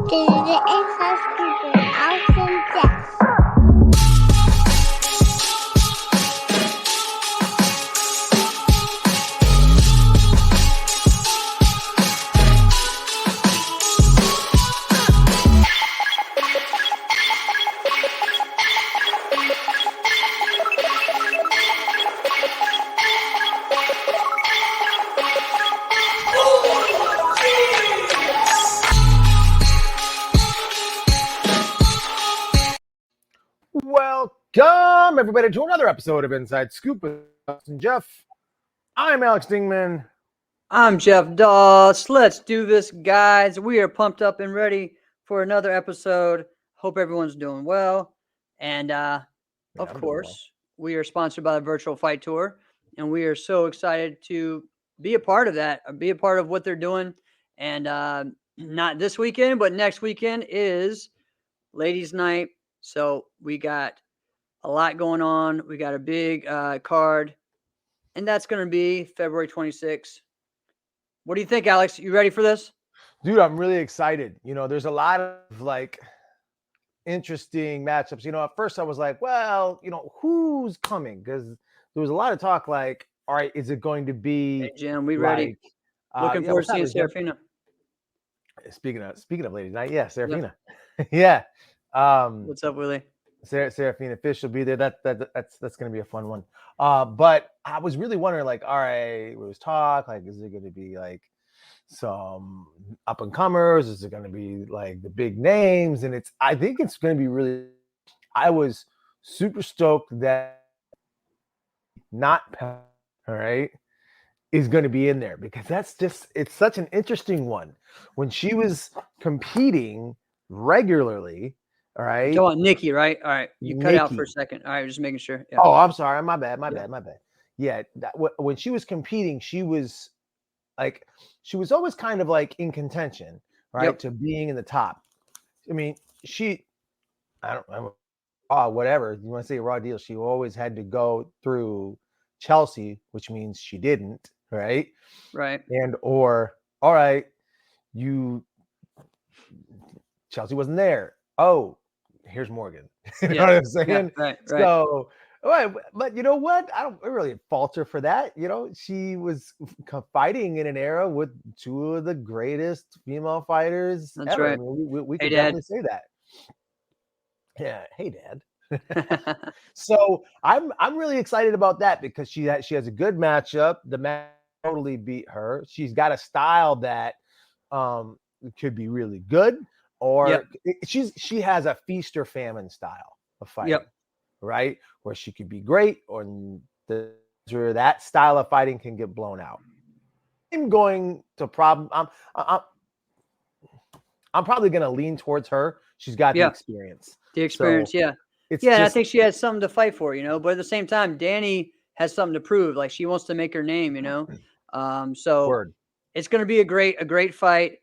Deze extra stupid awesome Jeff. Welcome, everybody, to another episode of Inside Scoop with Justin Jeff. I'm Alex Dingman. I'm Jeff Doss. Let's do this, guys. We are pumped up and ready for another episode. Hope everyone's doing well. And of course, we are sponsored by the Virtual Fight Tour, and we are so excited to be a part of that, be a part of what they're doing. And not this weekend, but next weekend is Ladies' Night. So we got a lot going on. We got a big card, and that's going to be February 26th. What do you think, Alex? You ready for this? Dude, I'm really excited. You know, there's a lot of like interesting matchups. You know, at first I was like, well, you know, who's coming? Because there was a lot of talk like, all right, is it going to be Hey, Jim, we ready? Looking forward to seeing Serafina. Speaking of Ladies' Night, yeah, Serafina. Yeah. What's up, Willie? Serafina Fish will be there. That's going to be a fun one. But I was really wondering, like, all right, there was talk, like, is it going to be like some up and comers? Is it going to be like the big names? And I think it's going to be really. I was super stoked that not all right is going to be in there because it's such an interesting one. When she was competing regularly. All right. Go on, Nikki, right? All right. You cut out for a second. All right, just making sure. Yeah. Oh, I'm sorry. My bad. Yeah. When she was competing, she was always kind of like in contention, right? Yep. To being in the top. I mean, whatever. You want to say a raw deal. She always had to go through Chelsea, which means she didn't, right? Right. All right, Chelsea wasn't there. Oh, here's Morgan. You know what I'm saying? Yeah, right. So, but you know what? I don't really fault her for that. You know, she was fighting in an era with two of the greatest female fighters That's ever. right. I mean, we hey, can definitely say that. Yeah. Hey, Dad. So I'm really excited about that because she has a good matchup. The match totally beat her. She's got a style that could be really good. Or she has a feast or famine style of fighting, right? Where she could be great, or that style of fighting can get blown out. I'm going to I'm probably going to lean towards her. She's got the experience. So and I think she has something to fight for, you know. But at the same time, Danny has something to prove. Like she wants to make her name, you know. It's going to be a great fight.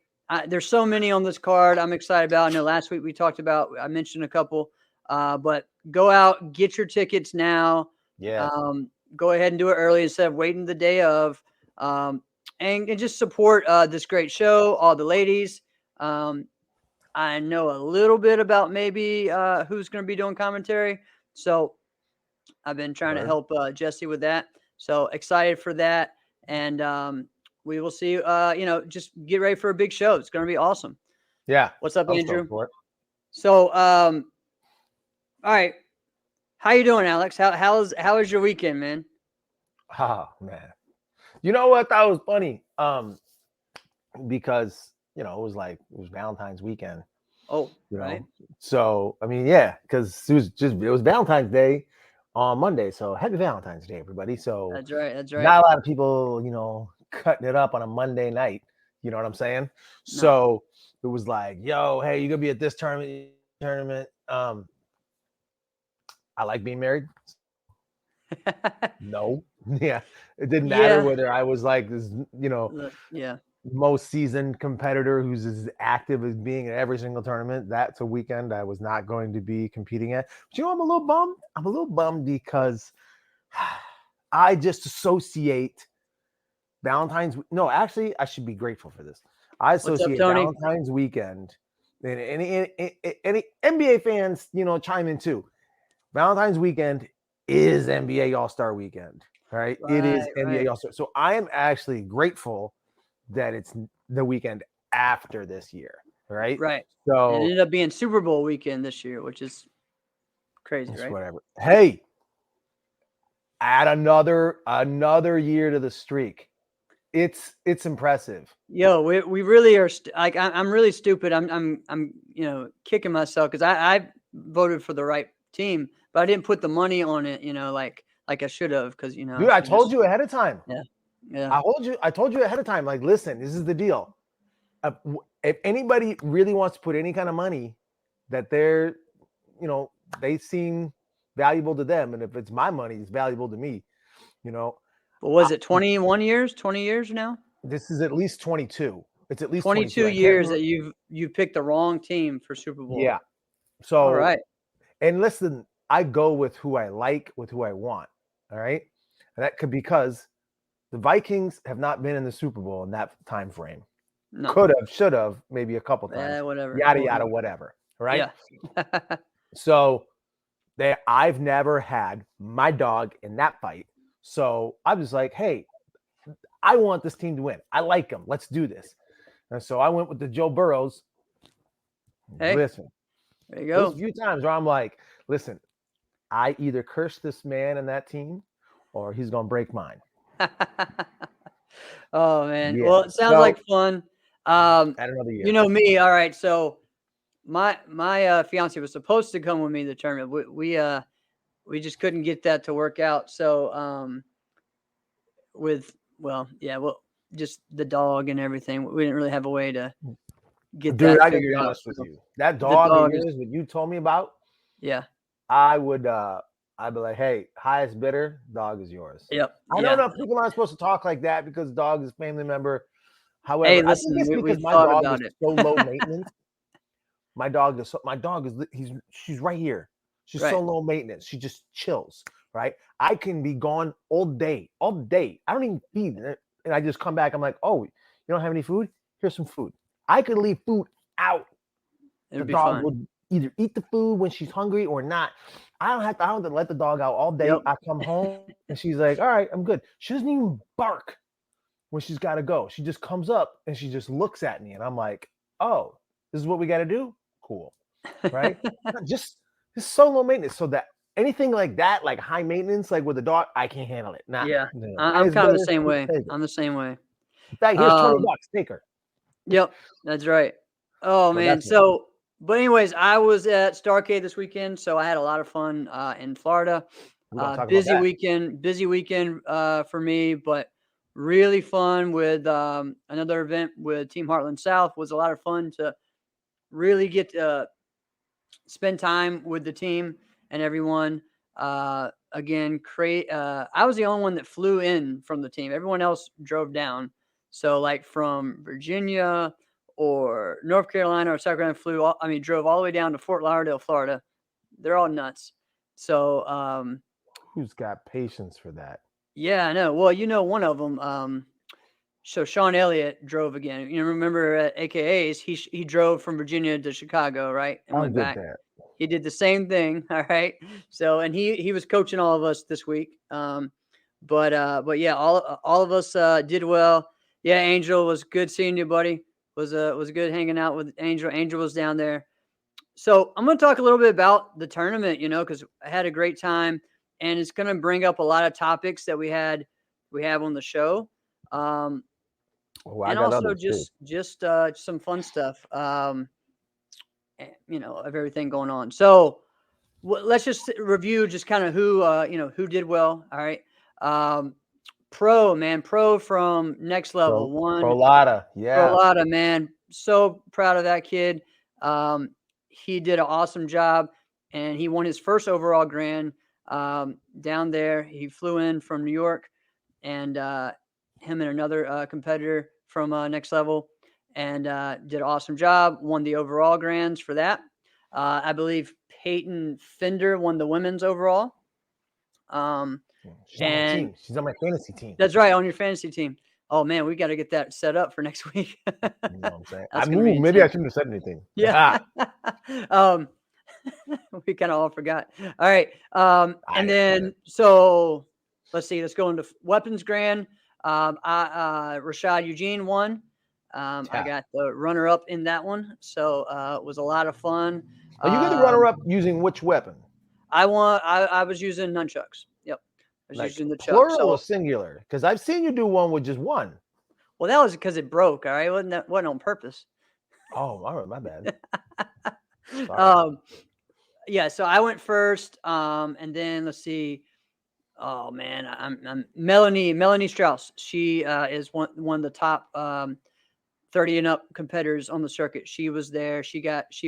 There's so many on this card I'm excited about. I know last week I mentioned a couple, but go out, get your tickets now. Yeah. Go ahead and do it early instead of waiting the day of, and just support this great show, all the ladies. I know a little bit about maybe who's going to be doing commentary. So I've been trying to help Jesse with that. So excited for that. And, we will see, just get ready for a big show. It's going to be awesome. Yeah. What's up, Andrew? So, all right. How you doing, Alex? How was your weekend, man? Oh, man. You know what? That was funny. Because, it was Valentine's weekend. Oh, right. So, I mean, yeah, because it was Valentine's Day on Monday. So happy Valentine's Day, everybody. So that's right. Not a lot of people, cutting it up on a Monday night. You know what I'm saying? No. So it was like, yo, hey, you gonna be at this tournament. I like being married. No. Yeah. It didn't matter whether I was like this, most seasoned competitor who's as active as being at every single tournament. That's a weekend I was not going to be competing at. But I'm a little bummed. I'm a little bummed because I just associate Valentine's. No, actually, I should be grateful for this. I associate Valentine's weekend And any NBA fans, chime in too. Valentine's weekend is NBA All-Star weekend, right? It is NBA All-Star. So I am actually grateful that it's the weekend after this year, right? Right. So it ended up being Super Bowl weekend this year, which is crazy, right? Whatever. Hey, add another year to the streak. It's impressive. Yo, we really are like I'm really stupid. I'm kicking myself because I voted for the right team, but I didn't put the money on it. Like I should have because Dude, I told you ahead of time. Yeah. I told you ahead of time. Like, listen, this is the deal. If anybody really wants to put any kind of money that they're, they seem valuable to them, and if it's my money, it's valuable to me. But was it 21 years? 20 years now? This is at least 22. It's at least 22 years that you've picked the wrong team for Super Bowl. Yeah. So all right. And listen, I go with who I like, with who I want. All right. And that could because the Vikings have not been in the Super Bowl in that time frame. No. Could have, should have, maybe a couple times. Whatever. Yada yada, whatever. Right. Yeah. So I've never had my dog in that fight. So I was like, hey, I want this team to win. I like them. Let's do this. And so I went with the Joe Burrows. Hey, listen, there you go. There's a few times where I'm like, listen, I either curse this man and that team or he's going to break mine. Oh, man. Yeah. Well, it sounds like fun. Add another year. You know me. All right. So my fiance was supposed to come with me to the tournament. We just couldn't get that to work out. So just the dog and everything, we didn't really have a way to get that figured out. Dude, I gotta be honest with you. That dog of yours that you told me about, yeah, I'd be like, hey, highest bidder, dog is yours. Yep. I don't know if people aren't supposed to talk like that because dog is a family member. However, hey, listen, I think it's because my dog is so low maintenance. She's right here. She's so low maintenance. She just chills, right? I can be gone all day. I don't even feed it. And I just come back. I'm like, oh, you don't have any food? Here's some food. I could leave food out. The dog would either eat the food when she's hungry or not. I don't have to let the dog out all day. Yep. I come home and she's like, all right, I'm good. She doesn't even bark when she's got to go. She just comes up and she just looks at me and I'm like, oh, this is what we got to do? Cool. Right? Just so low maintenance. So that anything like that, like high maintenance, like with a dog, I can't handle it. I'm kind of the same way. I'm the same way. In fact, here's $20. Take her. Yep, that's right. Oh, man. So, but anyways, I was at Starcade this weekend, so I had a lot of fun in Florida. Busy weekend for me, but really fun with another event with Team Heartland South. Was a lot of fun to really get to spend time with the team and everyone. Again, I was the only one that flew in from the team. Everyone else drove down. So like from Virginia or North Carolina or South Carolina drove all the way down to Fort Lauderdale, Florida. They're all nuts. So who's got patience for that? Yeah, I know. Well, one of them. So Sean Elliott drove again. Remember at AKAs, he drove from Virginia to Chicago, right? And went back. There. He did the same thing. All right. So, and he was coaching all of us this week. But yeah, all of us did well. Yeah, Angel, was good seeing you, buddy. Was good hanging out with Angel. Angel was down there. So I'm going to talk a little bit about the tournament, because I had a great time, and it's going to bring up a lot of topics that we have on the show. And also just some fun stuff, of everything going on. So let's just review just kind of who did well. All right. Pro from Next Level Prolata. Yeah. Prolata, man. So proud of that kid. He did an awesome job, and he won his first overall grand down there. He flew in from New York, and him and another competitor from Next Level, and did an awesome job. Won the overall grands for that. I believe Peyton Fender won the women's overall. She's on my team. She's on my fantasy team. That's right, on your fantasy team. Oh man, we got to get that set up for next week. You know what I'm saying? That's I gonna be moved. Maybe I intense. shouldn't have said anything. Yeah. We kind of all forgot. All right. And then so let's see. Let's go into weapons grand. Rashad Eugene won. I got the runner up in that one, so it was a lot of fun. Are you going to runner up using which weapon? I was using nunchucks. Yep. I was Like using the chuck. plural or singular? Because I've seen you do one with just one. Well, that was because it broke. All right, wasn't on purpose. Oh, all right, my bad. Yeah. So I went first, and then let's see. Oh man, I'm Melanie Strauss. She is one of the top 30 and up competitors on the circuit. She was there. She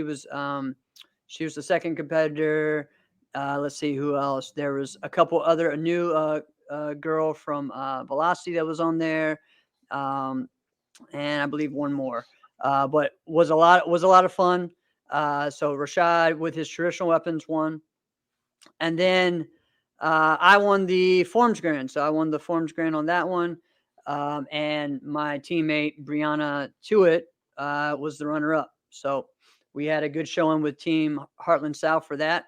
was the second competitor. Let's see who else. There was a new girl from Velocity that was on there, and I believe one more. But was a lot of fun. So Rashad with his traditional weapons won, and then I won the Forms Grand. So I won the Forms Grand on that one. And my teammate, Brianna Tewitt, was the runner up. So we had a good showing with Team Heartland South for that.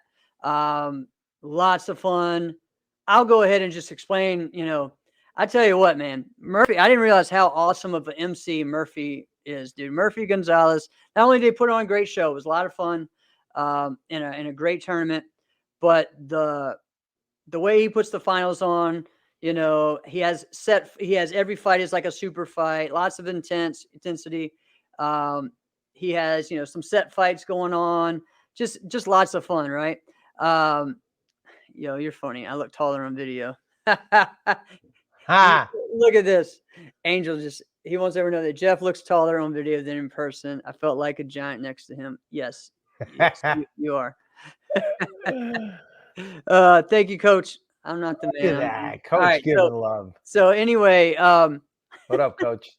Lots of fun. I'll go ahead and just explain, I tell you what, man, Murphy, I didn't realize how awesome of an MC Murphy is, dude. Murphy Gonzalez, not only did he put on a great show, it was a lot of fun in a great tournament, but the way he puts the finals on, he has every fight is like a super fight, lots of intensity. He has, some set fights going on, just lots of fun, right? You're funny. I look taller on video. Look at this. Angel he wants everyone to know that Jeff looks taller on video than in person. I felt like a giant next to him. Yes, you are. Thank you, Coach. I'm not the man. Look at that. Coach giving love. So anyway, what up, Coach?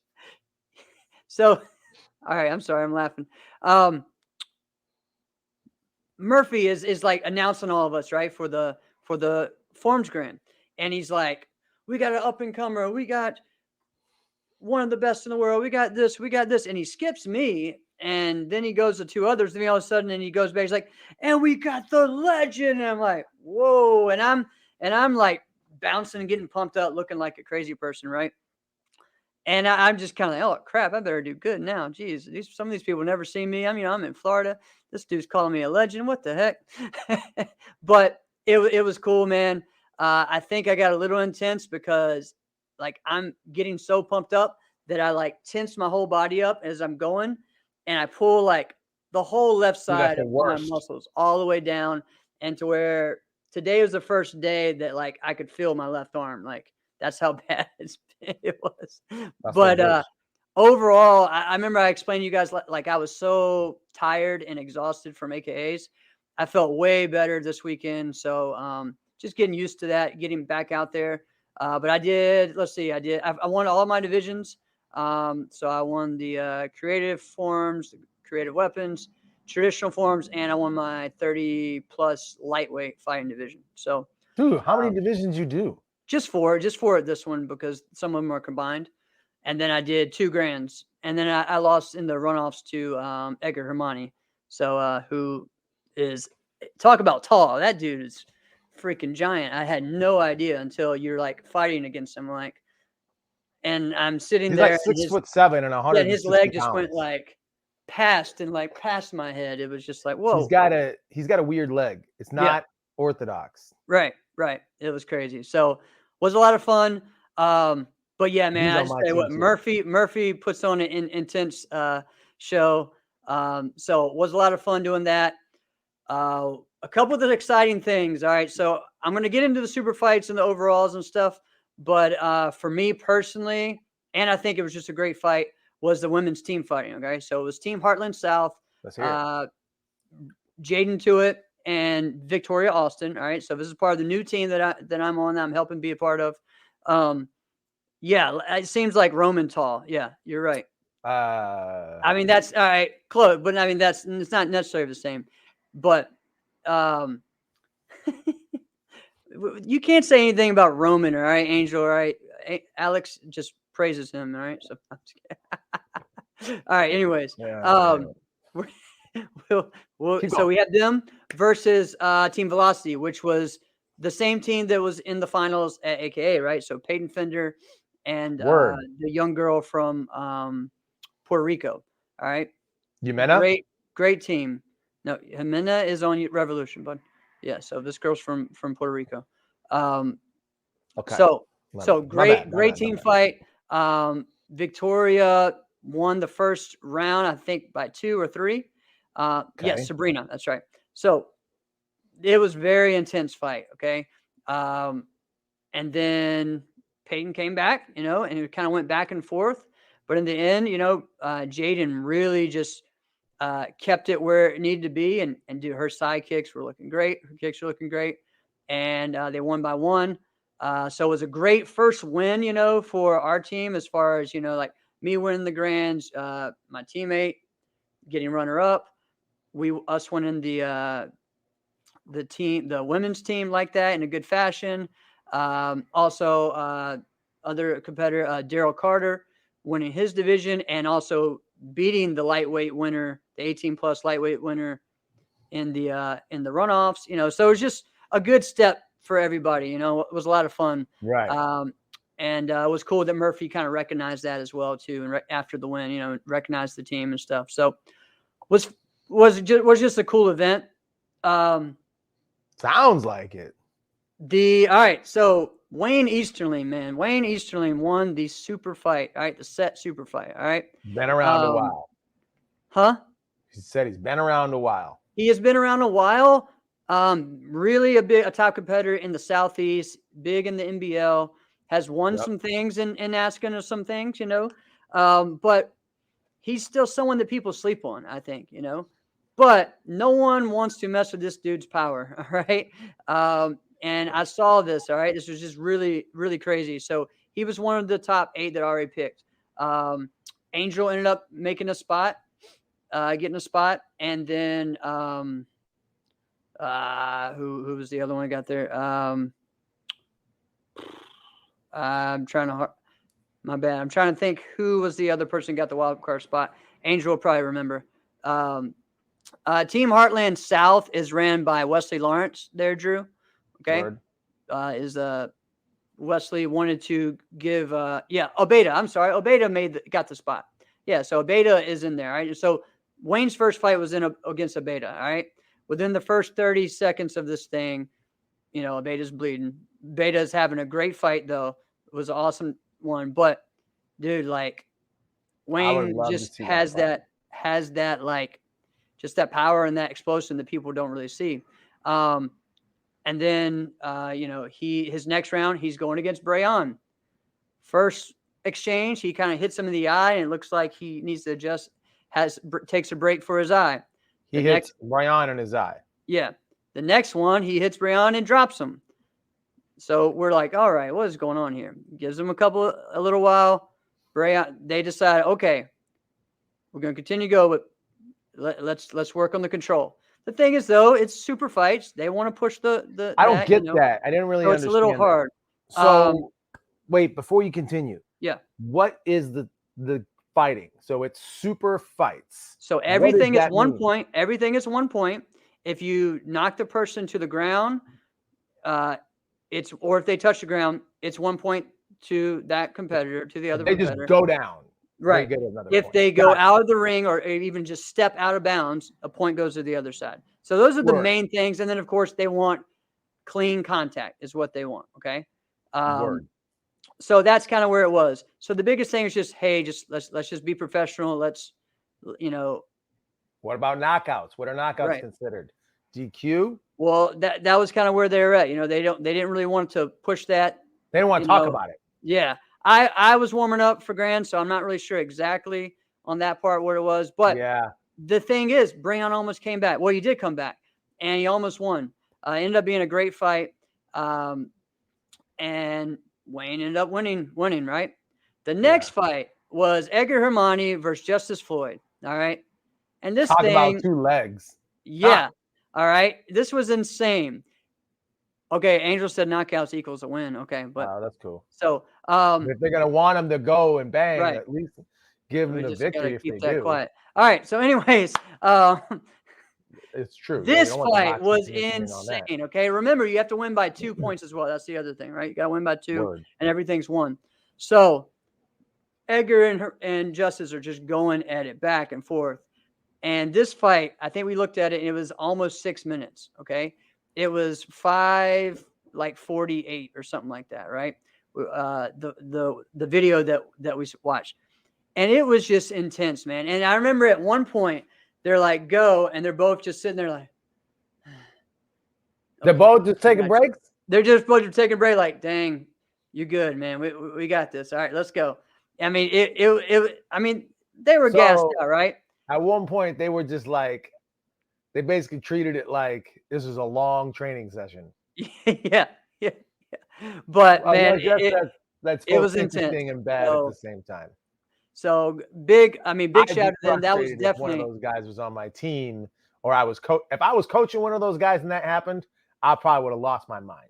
So, all right, I'm sorry, I'm laughing. Murphy is like announcing all of us, right, for the Forms Grand, and he's like, we got an up and comer, we got one of the best in the world, we got this, and he skips me. And then he goes to two others, and all of a sudden, and he goes back. He's like, "And we got the legend." And I'm like, "Whoa!" And I'm like bouncing and getting pumped up, looking like a crazy person, right? And I'm just kind of like, "Oh crap! I better do good now." Jeez, some of these people never see me. I mean, I'm in Florida. This dude's calling me a legend. What the heck? But it was cool, man. I think I got a little intense because like I'm getting so pumped up that I like tense my whole body up as I'm going. And I pull like the whole left side of my muscles all the way down, and to where today was the first day that like I could feel my left arm. Like that's how bad it was. But overall, I remember I explained to you guys like I was so tired and exhausted from AKAs. I felt way better this weekend. So just getting used to that, getting back out there. But I did. Let's see. I won all my divisions. So I won the creative forms, creative weapons, traditional forms, and I won my 30 plus lightweight fighting division. So, dude, how many divisions you do? Just four at this one because some of them are combined. And then I did 2 grands, and then I lost in the runoffs to Edgar Hermani. So who is talk about tall? That dude is freaking giant. I had no idea until you're like fighting against him, like. And I'm sitting there. He's like 6'7" and 100. Yeah, his leg just went like past my head. It was just like, whoa. He's got a weird leg. It's not orthodox. Right. It was crazy. So was a lot of fun. But yeah, man, I just tell you what, Murphy puts on an intense show. So it was a lot of fun doing that. A couple of the exciting things. All right, so I'm going to get into the super fights and the overalls and stuff. But for me personally, and I think it was just a great fight, was the women's team fighting. Okay, so it was Team Heartland South, Jaden Tewitt and Victoria Austin. All right, so this is part of the new team that I'm on. That I'm helping be a part of. Yeah, it seems like Roman tall. Yeah, you're right. I mean that's all right, close, but I mean it's not necessarily the same. But you can't say anything about Roman, all right, Angel, all right? Alex, just praises him. All right. So I'm just kidding. All right. Anyways, Yeah. so we had them versus Team Velocity, which was the same team that was in the finals at AKA, right? So Peyton Fender and the young girl from Puerto Rico. All right. Jimena? Great team. No, Jimena is on Revolution, but yeah. So this girl's from Puerto Rico. Okay. So great team fight. Victoria won the first round, I think by 2 or 3. Yes, Sabrina, that's right. So it was very intense fight. Okay. And then Peyton came back, and it kind of went back and forth. But in the end, Jaden really just kept it where it needed to be, and her side kicks were looking great. Her kicks were looking great, and they won by 1. So it was a great first win, for our team as far as, like me winning the grands, my teammate getting runner up, us winning the women's team like that in a good fashion. Also, other competitor, Daryl Carter, winning his division and also beating the lightweight winner, the 18 plus lightweight winner in the runoffs. So it was just a good step for everybody. It was a lot of fun. Right. And it was cool that Murphy kind of recognized that as well too. And after the win, recognized the team and stuff. So was just a cool event. Sounds like it. All right. So Wayne Easterling won the super fight. All right. The set super fight. All right. Been around a while. Huh? He said he's been around a while. He has been around a while. Really a top competitor in the Southeast, big in the NBL, has won some things in asking of some things, but he's still someone that people sleep on, I think, but no one wants to mess with this dude's power. All right. And I saw this. All right. This was just really, really crazy. So he was one of the top 8 that I already picked. Angel ended up making a spot, getting a spot. And then, who was the other one I got there? I'm trying to, my bad. I'm trying to think who was the other person who got the wild card spot. Angel will probably remember. Team Heartland South is ran by Wesley Lawrence there, Drew. Okay. Wesley wanted to give, Obeda. I'm sorry. Obeda got the spot. Yeah. So Obeda is in there. Right. So Wayne's first fight was against Obeda. All right. Within the first 30 seconds of this thing, Obeda's bleeding. Obeda's having a great fight though. It was an awesome one, but dude, like Wayne just has that like, just that power and that explosion that people don't really see. And then, his next round, he's going against Brayon. First exchange, he kind of hits him in the eye, and it looks like he needs to adjust, takes a break for his eye. He hits Brayon in his eye. Yeah. The next one, he hits Brayon and drops him. So we're like, all right, what is going on here? Gives him a little while. Brayon, they decide, okay, we're going to continue to go, but let's work on the control. The thing is, though, it's super fights. They want to push the. I don't get that. I didn't really understand. It's a little hard. So, wait, before you continue. Yeah. What is the fighting? So it's super fights. So everything is 1 point. Everything is 1 point. If you knock the person to the ground, or if they touch the ground, it's 1 point to that competitor, to the other competitor. They just go down. Right. If they go out of the ring or even just step out of bounds, a point goes to the other side. So those are the main things. And then, of course, they want clean contact is what they want. Okay. So that's kind of where it was. So the biggest thing is just, hey, let's just be professional. Let's, What about knockouts? What are knockouts considered? DQ? Well, that was kind of where they were at. They didn't really want to push that. They didn't want to talk about it. Yeah. I was warming up for Grand, so I'm not really sure exactly on that part what it was. But the thing is, Brayon almost came back. Well, he did come back, and he almost won. Ended up being a great fight, and Wayne ended up winning, right? The next fight was Edgar Hermani versus Justice Floyd, all right? And this Talk about 2 legs. Yeah, all right? This was insane. Okay, Angel said knockouts equals a win. Okay, but That's cool. so If they're gonna want them to go and bang, right. at least give them We the just gotta victory if keep they that do. quiet. All right. So, anyways, It's true. Yeah, you this don't want the fight boxing was commission in on that. insane. Okay, remember you have to win by 2 points as well. That's the other thing, right? You got to win by 2, Word. and everything's won. So Edgar and Justice are just going at it back and forth. And this fight, I think we looked at it, and it was almost 6 minutes. Okay, it was 5:48 or something like that, right? The video that we watched, and it was just intense, man. And I remember at one point they're like, "Go," and they're both just sitting there like, They're okay, both just taking breaks. they're just supposed to take a break. Like, dang, you good, man? We got this. All right, let's go. I mean, I mean, they were gassed out, right? At one point, they were just like, they basically treated it like this was a long training session. yeah. But man, that's it both was intense. interesting and bad at the same time. So big. I mean, big I'd shout be out to them. That was frustrated if one of definitely. those guys was on my team, or if I was coaching one of those guys and that happened, I probably would have lost my mind.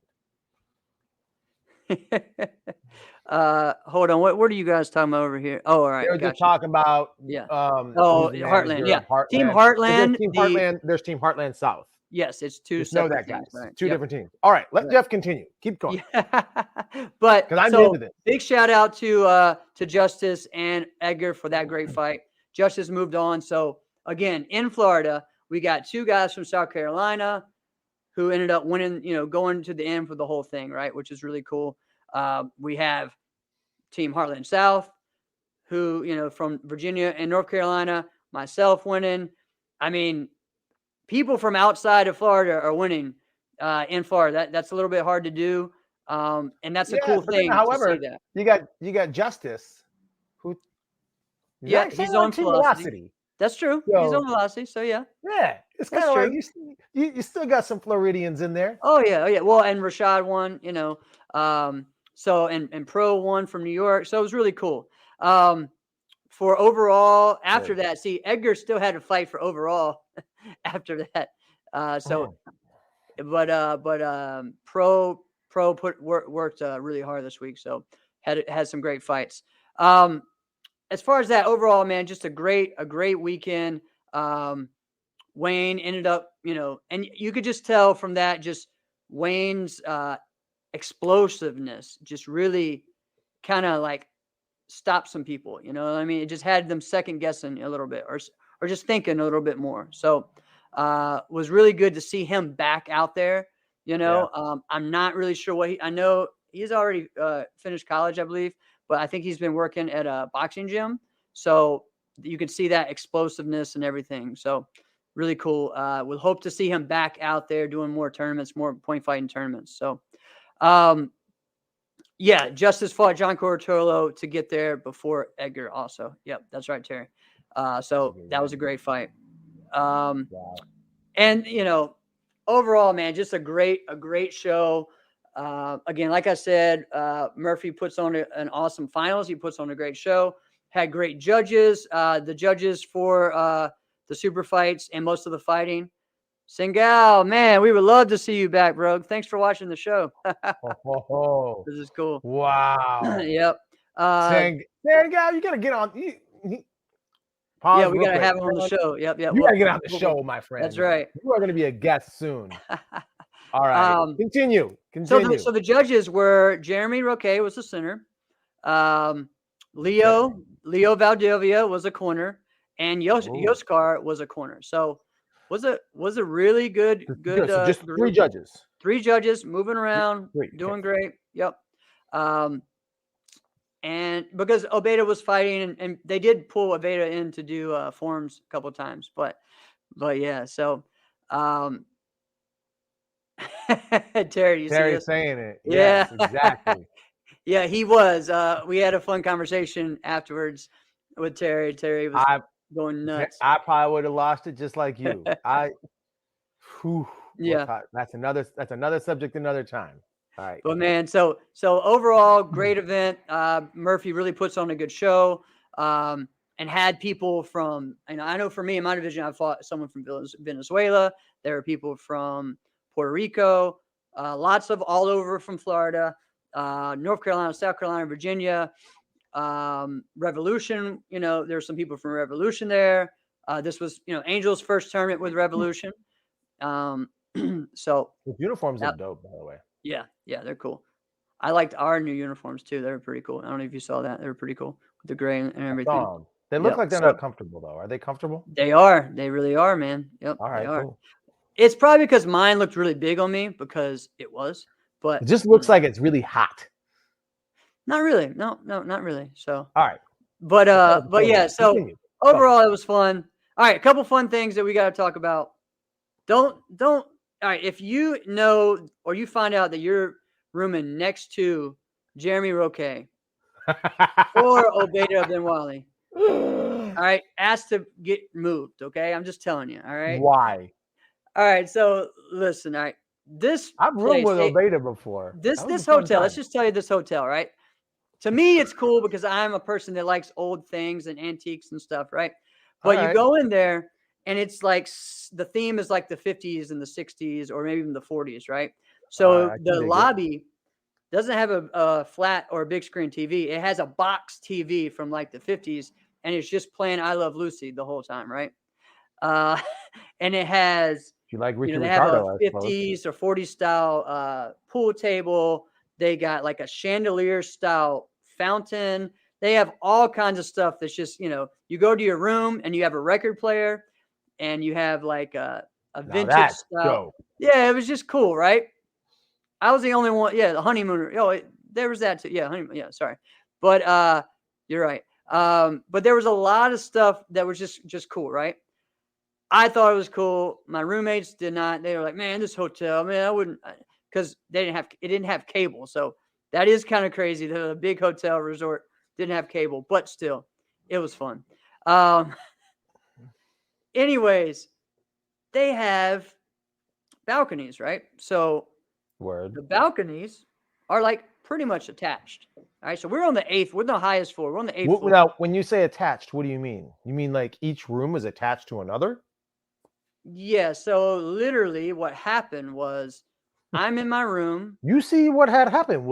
Hold on. What are you guys talking about over here? Oh, all right. They were just talking about Heartland. Yeah. Heartland. Team Heartland. There's Team Heartland South. Yes, it's two Just know separate that, guys. teams. Right. Two different teams. All right, let Jeff continue. Keep going. Yeah. But because I'm into this. Big shout out to Justice and Edgar for that great fight. Justice moved on. So again, in Florida, we got 2 guys from South Carolina who ended up winning, going to the end for the whole thing, right? Which is really cool. We have Team Heartland South, who, from Virginia and North Carolina, myself winning. I mean, people from outside of Florida are winning in Florida. That's a little bit hard to do. And that's a cool thing. However, to see that. you got Justice, who he's on Team Velocity. That's true. So, he's on Velocity. So yeah. Yeah, it's kind of like you still got some Floridians in there. Oh yeah. Well, and Rashad won. So and Pro won from New York. So it was really cool. For overall, after that, see, Edgar still had to fight for overall after that. Pro worked really hard this week, so had some great fights. As far as that overall, man, just a great weekend. Wayne ended up, and you could just tell from that, just Wayne's explosiveness just really kind of like stopped some people. You know what I mean? It just had them second guessing a little bit, or just thinking a little bit more. So was really good to see him back out there. I'm not really sure I know he's already finished college, I believe, but I think he's been working at a boxing gym. So you can see that explosiveness and everything. So really cool. We'll hope to see him back out there doing more tournaments, more point fighting tournaments. So, Justice fought John Cortolo to get there before Edgar also. Yep, that's right, Terry. So that was a great fight. And, overall, man, just a great show. Again, like I said, Murphy puts on an awesome finals. He puts on a great show. Had great judges. The judges for the super fights and most of the fighting. Singal, man, we would love to see you back, bro. Thanks for watching the show. This is cool. Wow. Yep. Singal, you got to get on. We got to have him on the show. Yep. You got to get on the show, my friend. That's right. You are going to be a guest soon. All right. Continue. So the judges were Jeremy Roque was the center. Leo Valdivia was a corner, and Yoskar was a corner. So was a really good so just group. 3 judges. 3 judges moving around, doing great. Yep. And because Obeda was fighting, and they did pull Obeda in to do forms a couple of times, but yeah. So Terry, Terry's saying it. Yeah, yes, exactly. Yeah, he was. We had a fun conversation afterwards with Terry. Terry was going nuts. I probably would have lost it just like you. That's another subject another time. All right. But man, so overall, great event. Murphy really puts on a good show, and had people from. I know for me in my division, I fought someone from Venezuela. There were people from Puerto Rico, lots of all over from Florida, North Carolina, South Carolina, Virginia, Revolution. There's some people from Revolution there. This was, Angel's first tournament with Revolution. So The uniforms are dope, by the way. Yeah, they're cool. I liked our new uniforms too. They were pretty cool. I don't know if you saw that. They were pretty cool with the gray and everything. They look like they're not comfortable though. Are they comfortable? They are. They really are, man. Yep. All right, they are. cool. It's probably because mine looked really big on me because it was, but it just looks like it's really hot. Not really. No, not really. So all right. But yeah, so overall it was fun. All right, a couple fun things that we got to talk about. Don't all right, if you know or you find out that you're rooming next to Jeremy Roque or Obeda Ben Wally, all right, ask to get moved, okay? I'm just telling you, all right? Why? All right, so listen, all right. I've roomed with Obeda before. This hotel, let's just tell you this hotel, right? To me, it's cool because I'm a person that likes old things and antiques and stuff, right? But you go in there and it's like the theme is like the 50s and the 60s or maybe even the 40s, right? So the lobby doesn't have a flat or a big screen TV. It has a box TV from like the 50s and it's just playing I Love Lucy the whole time, right? And it has, you like Ricky they have Ricardo, a 50s or 40s style pool table. They got like a chandelier style fountain. They have all kinds of stuff that's just, you go to your room and you have a record player and you have like a vintage style. Yeah, it was just cool, right? I was the only one. Yeah, the honeymooner. There was that too. Yeah, honeymoon. Yeah, sorry. But you're right. But there was a lot of stuff that was just cool, right? I thought it was cool. My roommates did not. They were like, man, this hotel, man, I wouldn't, because it didn't have cable. So that is kind of crazy. The big hotel resort didn't have cable, but still, it was fun. Anyways, they have balconies, right? So the balconies are like pretty much attached. All right. So we're on the 8th. We're the highest floor. We're on the 8th floor. Now, when you say attached, what do you mean? You mean like each room is attached to another? Yeah. So literally what happened was I'm in my room. You see what had happened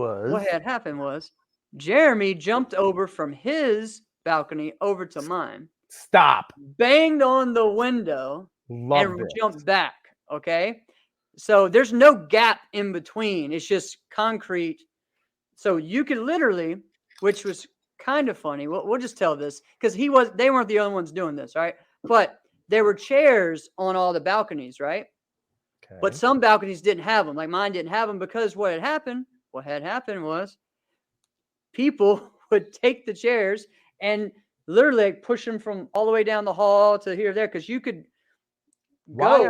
was Jeremy jumped over from his balcony over to mine. Stop. Banged on the window and jumped back. Okay. So there's no gap in between. It's just concrete. So you could literally, which was kind of funny. We'll just tell this because they weren't the only ones doing this. Right. But there were chairs on all the balconies. Right. Okay. But some balconies didn't have them. Like mine didn't have them because what had happened was people would take the chairs and literally like push them from all the way down the hall to here, there. Because you could Why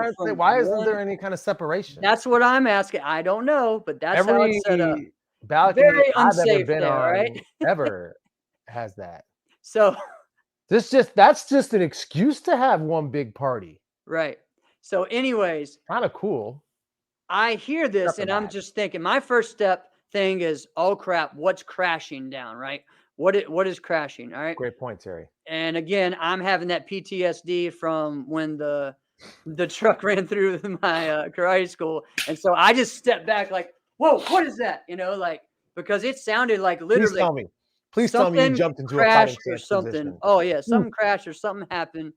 isn't there any kind of separation? That's what I'm asking. I don't know, but that's how it's set up. Balcony very I've unsafe ever been there, on right? ever has that. So that's just an excuse to have one big party. Right. So anyways, kind of cool. I hear this and I'm just thinking my first step thing is, oh crap, what's crashing down, right? What is crashing? All right. Great point, Terry. And again, I'm having that PTSD from when the truck ran through my karate school. And so I just stepped back like, whoa, what is that? Like, because it sounded like literally. Please tell me you jumped into a fighting or something. Position. Oh yeah, something crashed or something happened.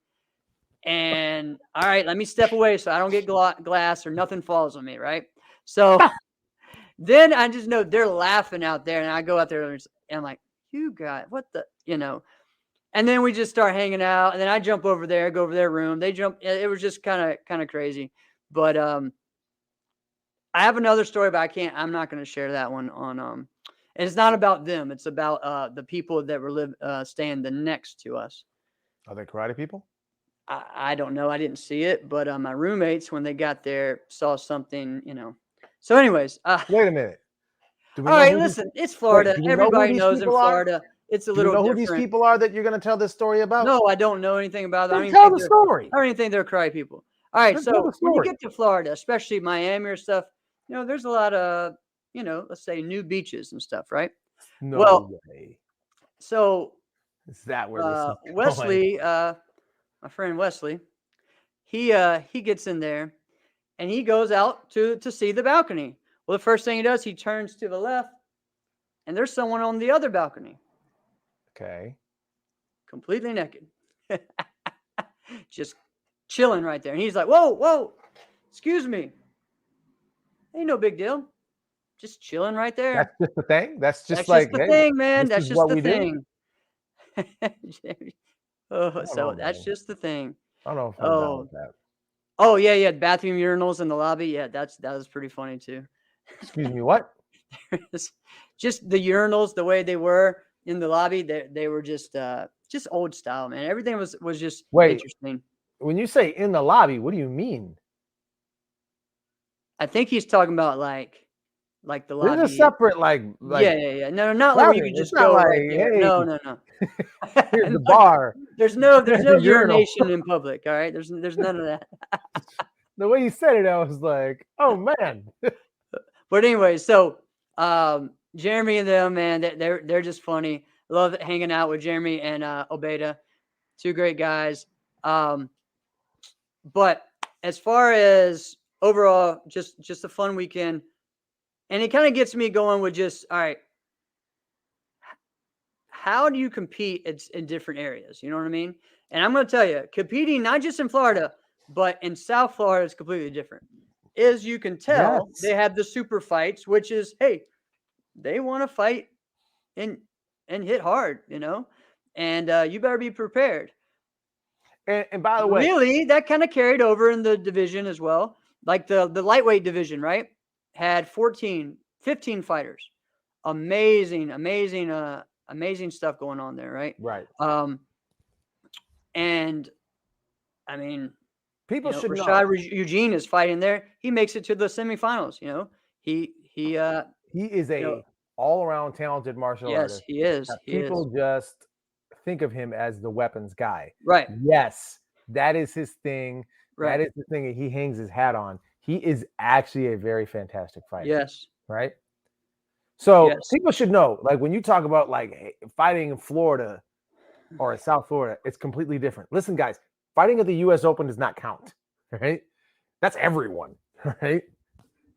And all right, let me step away so I don't get glass or nothing falls on me, right? So then I just know they're laughing out there, and I go out there and I'm like, you guys, what the, And then we just start hanging out, and then I jump over there, go over their room. They jump. It was just kind of crazy. But I have another story, but I'm not going to share that one on. And it's not about them. It's about the people that were staying the next to us. Are they karate people? I don't know. I didn't see it, but my roommates, when they got there, saw something. So, anyways. Wait a minute. All right, listen. It's Florida. Everybody knows in Florida. It's a little different. Do you know who these people are that you're going to tell this story about? No, I don't know anything about them. Tell the story. I don't even think they're karate people. All right, so when you get to Florida, especially Miami or stuff, there's a lot of, let's say new beaches and stuff, right? No way. So is that where this is Wesley, my friend Wesley, he gets in there and he goes out to see the balcony. Well, the first thing he does, he turns to the left, and there's someone on the other balcony. Okay. Completely naked. Just chilling right there. And he's like, whoa, excuse me. Ain't no big deal. Just chilling right there. That's just the thing. That's just the hey, thing, man. this That's is just what the we do. thing. know, That's man. just the thing. I don't know if I'm down with that. Oh yeah. Bathroom urinals in the lobby. Yeah, that was pretty funny too. Excuse me, what? Just the urinals, the way they were in the lobby, they were just old style, man. Everything was just interesting. When you say in the lobby, what do you mean? I think he's talking about like the lobby. There's a separate yeah. No, not like where you could just go like, right there. hey, No. Here's the bar. There's no urination in public. All right, there's none of that. The way you said it, I was like, oh man. But anyway, so Jeremy and them, man, they're just funny. Love hanging out with Jeremy and Obeda, two great guys. But as far as overall, just a fun weekend, and it kind of gets me going with just, all right, how do you compete in different areas? You know what I mean? And I'm going to tell you, competing not just in Florida, but in South Florida is completely different. As you can tell, they have the super fights, which is, hey, they want to fight and hit hard, you know, and you better be prepared. And by the way, really, that kind of carried over in the division as well. Like the lightweight division, right? Had 15 fighters. Amazing stuff going on there, right? Right. And I mean, people should know. Rashad Eugene is fighting there. He makes it to the semifinals. You know, he is a all-around talented martial artist. Yes, he is. People just think of him as the weapons guy. Right. Yes, that is his thing. Right. That is the thing that he hangs his hat on. He is actually a very fantastic fighter. Yes. Right. So people should know, like when you talk about like fighting in Florida or in South Florida, it's completely different. Listen, guys, fighting at the U.S. Open does not count. Right. That's everyone. Right.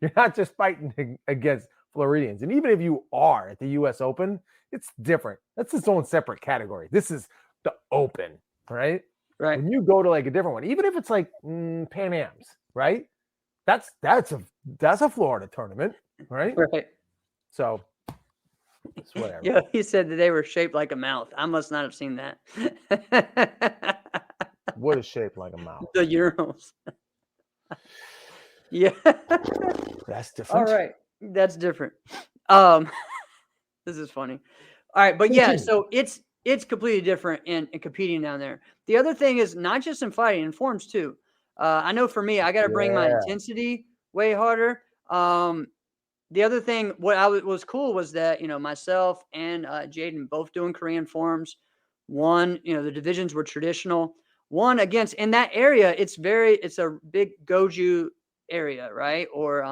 You're not just fighting against Floridians. And even if you are at the U.S. Open, it's different. That's its own separate category. This is the Open, right? Right. When you go to like a different one, even if it's like Pan Am's, right? That's a Florida tournament, right? Right. So it's whatever. Yeah, he said that they were shaped like a mouth. I must not have seen that. What is shaped like a mouth? The urinals. Yeah. That's different. All right. That's different. This is funny. All right, but yeah, so it's completely different in competing down there. The other thing is not just in fighting, in forms too. I know for me, I got to bring my intensity way harder. The other thing, what was cool was that, you know, myself and Jaden both doing Korean forms. One, you know, the divisions were traditional. One against in that area, it's a big goju area, right? Or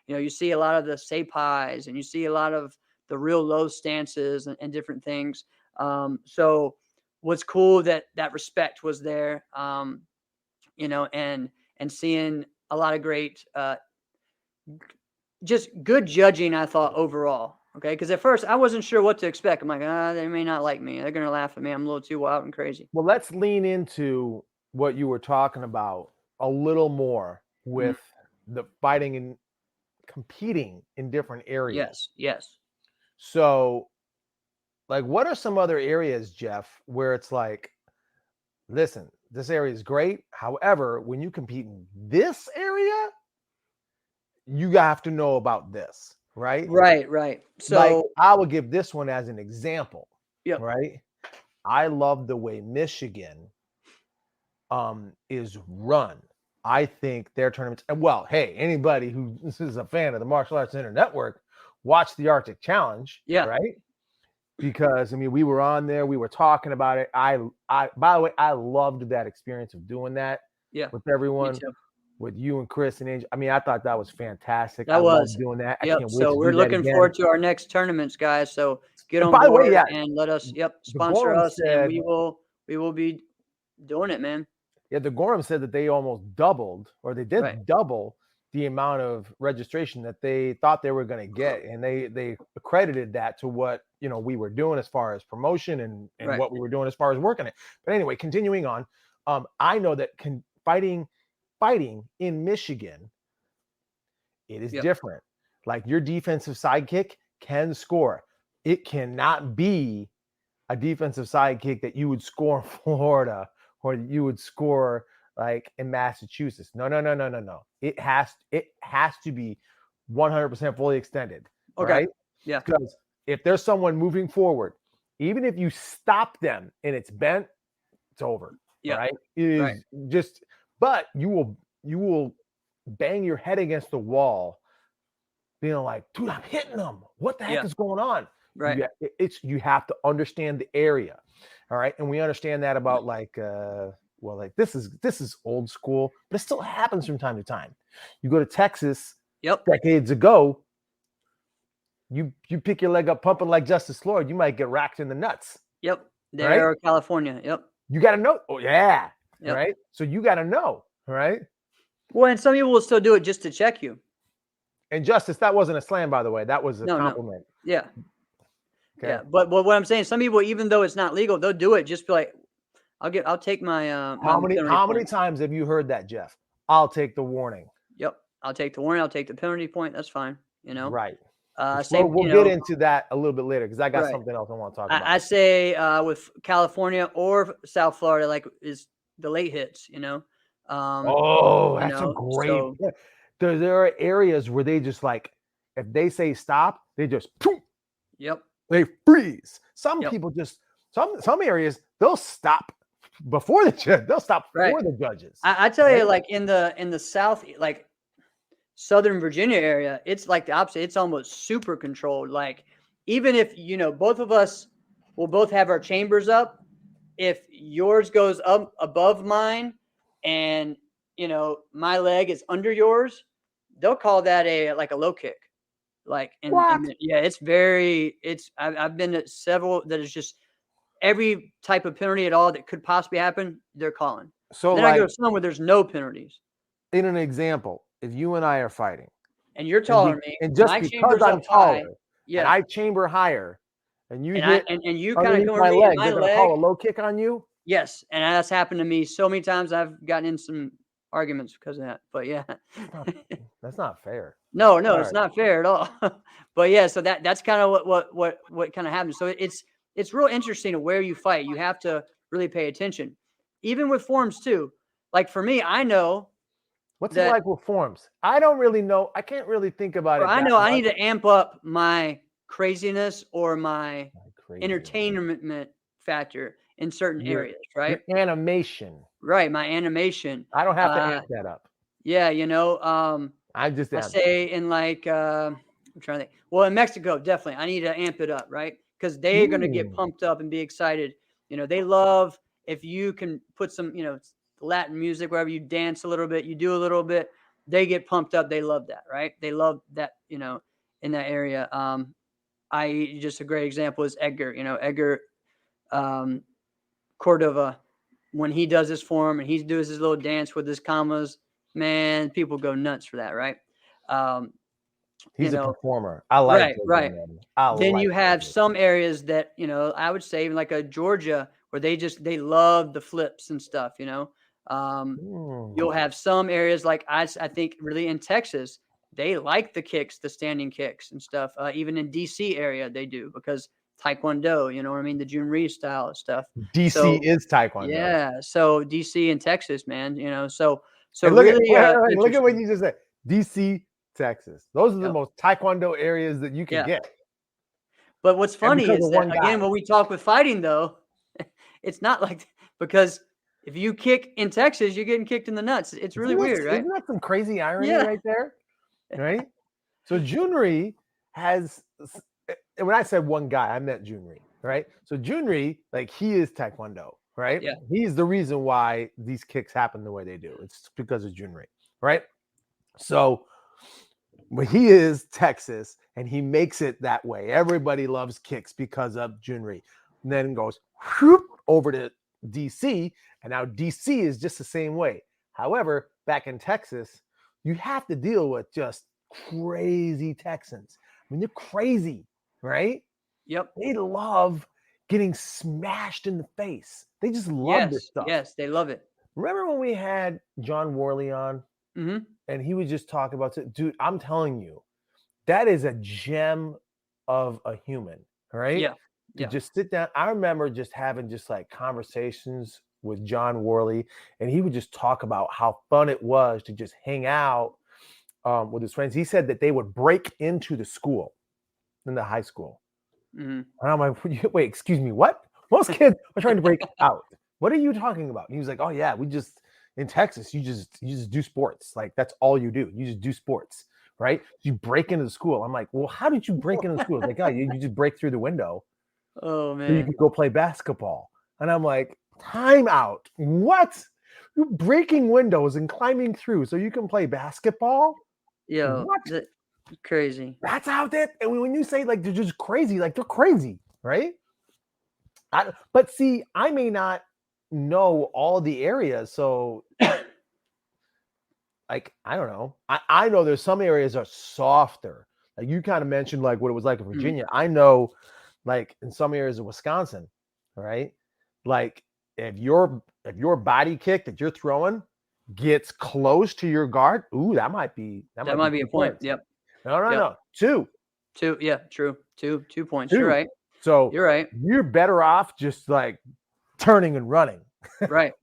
you know, you see a lot of the seipais and you see a lot of the real low stances and different things. So what's cool that respect was there, you know, and seeing a lot of great, just good judging, I thought overall. Okay. Because at first I wasn't sure what to expect. I'm like, they may not like me. They're going to laugh at me. I'm a little too wild and crazy. Well, let's lean into what you were talking about a little more with the fighting and competing in different areas. Yes. So, like, what are some other areas, Jeff, where it's like, listen, this area is great. However, when you compete in this area, you have to know about this, right? Right. So like, I will give this one as an example. Yep. Right. I love the way Michigan is run. I think their tournaments, and well, hey, anybody who is a fan of the Martial Arts Center Network, watch the Arctic Challenge. Yeah. Right. Because I mean, we were on there, we were talking about it. I by the way, I loved that experience of doing that with everyone, with you and Chris and Angel. I mean, I thought that was fantastic. I loved doing that. I can't wait so we're looking forward to our next tournaments, guys. So get on by board the way, and let us sponsor us, and we will be doing it, man. Yeah, the Gorham said that they almost doubled, or they did double the amount of registration that they thought they were going to get, and they accredited that to what we were doing as far as promotion and Right. what we were doing as far as working it. But anyway, continuing on, I know that fighting in Michigan, it is different. Like, your defensive sidekick can score. It cannot be a defensive sidekick that you would score in Florida or you would score like in Massachusetts. No. It has to be 100% fully extended. Okay. Right? Yeah. Because if there's someone moving forward, even if you stop them and it's bent, it's over. Yeah. Right? It is just, but you will bang your head against the wall, being like, dude, I'm hitting them. What the heck is going on? Right. You have to understand the area. All right. And we understand that about like this is old school, but it still happens from time to time. You go to Texas decades ago, you pick your leg up pumping like Justice Lord, you might get racked in the nuts. Yep. There, right? California. Yep. You got to know. Oh, yeah. Yep. Right. So you got to know. Right. Well, and some people will still do it just to check you. And Justice, that wasn't a slam, by the way. That was a compliment. No. Yeah. Okay. Yeah. But what I'm saying, some people, even though it's not legal, they'll do it just be like, I'll take my how many times have you heard that, Jeff? I'll take the warning. Yep. I'll take the warning. I'll take the penalty point. That's fine. Right. We'll get into that a little bit later because I got something else I want to talk about. I say with California or South Florida, like, is the late hits, that's a great. There are areas where they just like, if they say stop, they just they freeze. Some people just some areas they'll stop before the judge. They'll stop before the judges. I tell you, like in the South, like Southern Virginia area, it's like the opposite. It's almost super controlled. Like, even if both of us will both have our chambers up, if yours goes up above mine and my leg is under yours, they'll call that a low kick. Like, I've been at several that is just every type of penalty at all that could possibly happen, they're calling. So then I go to some where there's no penalties. In an example, if you and I are fighting, and you're taller than me, and just because I'm taller, and I chamber higher, and you hit and you kind of go my leg, they're gonna call a low kick on you. Yes, and that's happened to me so many times. I've gotten in some arguments because of that. But that's not fair. No, it's not fair at all. But so that's kind of what kind of happens. So it's real interesting to where you fight. You have to really pay attention, even with forms too. Like for me, I know. What's it like with forms? I don't really know. I can't really think about it. I know I need to amp up my craziness or my entertainment factor in certain areas, right? Your animation. Right, my animation. I don't have to amp that up. Yeah, I say in like I'm trying to think. Well, in Mexico, definitely I need to amp it up, right? Because they're gonna get pumped up and be excited. They love if you can put some, Latin music, wherever you dance a little bit, you do a little bit, they get pumped up. They love that, right? They love that, in that area. Just a great example is Edgar, Edgar Cordova, when he does his form and he does his little dance with his commas, man, people go nuts for that, right? He's a performer. I like it. Right. Then you have some areas that, I would say even like a Georgia where they love the flips and stuff, You'll have some areas like I think really in Texas, they like the kicks, the standing kicks and stuff. Even in DC area, they do because Taekwondo, you know what I mean? The Junri style of stuff. DC is Taekwondo. Yeah. So DC and Texas, man, so look really look at what you just said. DC, Texas. Those are the most Taekwondo areas that you can get. But what's funny is that, again, when we talk with fighting, though, it's not like because if you kick in Texas, you're getting kicked in the nuts. It's really weird, right? Isn't that some crazy irony right there? Right? So Junri has, and when I said one guy, I meant Junri, right? So Junri, like, he is Taekwondo, right? Yeah. He's the reason why these kicks happen the way they do. It's because of Junri, right? So when he is Texas and he makes it that way, everybody loves kicks because of Junri. And then goes over to DC, and now DC is just the same way. However, back in Texas, you have to deal with just crazy Texans. I mean, they're crazy, right? Yep. They love getting smashed in the face. They just love this stuff. Yes, they love it. Remember when we had John Worley on and he would just talk about it? Dude, I'm telling you, that is a gem of a human, right? Yeah. To just sit down. I remember just having just like conversations with John Worley, and he would just talk about how fun it was to just hang out with his friends. He said that they would break into the school, in the high school. And I'm like, wait, excuse me, what? Most kids are trying to break out. What are you talking about? And he was like, oh yeah, we just in Texas, you just do sports. Like that's all you do. You just do sports, right? You break into the school. I'm like, well, how did you break into the school? Like, oh, you just break through the window. Oh man. So you could go play basketball. And I'm like, time out. What? You're breaking windows and climbing through so you can play basketball? Yeah. What? Crazy. That's how they. And when you say like they're just crazy, like they're crazy, right? But see, I may not know all the areas, so like I don't know. I know there's some areas are softer. Like you kind of mentioned, like what it was like in Virginia. I know, like in some areas of Wisconsin, right? Like if your body kick that you're throwing gets close to your guard, ooh, that might be a point. Points. Yep. No. 2. 2. Yeah, true. 2 points. 2. You're right. So you're right. You're better off just like turning and running. Right.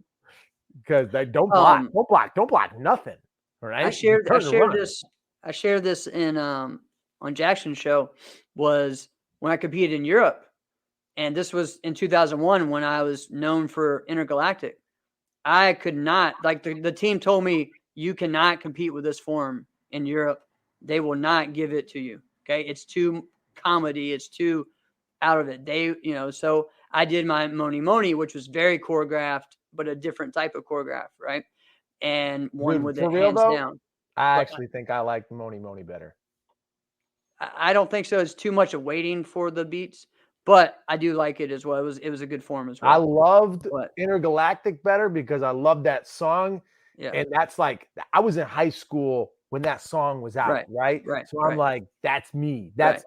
Because they don't block nothing. Right. I shared this in on Jackson's show was when I competed in Europe. And this was in 2001 when I was known for Intergalactic. I could not, like the team told me, you cannot compete with this form in Europe. They will not give it to you. Okay. It's too comedy. It's too out of it. So I did my Moni Moni, which was very choreographed, but a different type of choreograph. Right. And one with it hands down. I actually think I like Moni Moni better. I don't think so. It's too much of waiting for the beats. But I do like it as well. It was a good form as well. I loved Intergalactic better because I loved that song. Yeah. And that's like, I was in high school when that song was out, right? So I'm like, that's me. But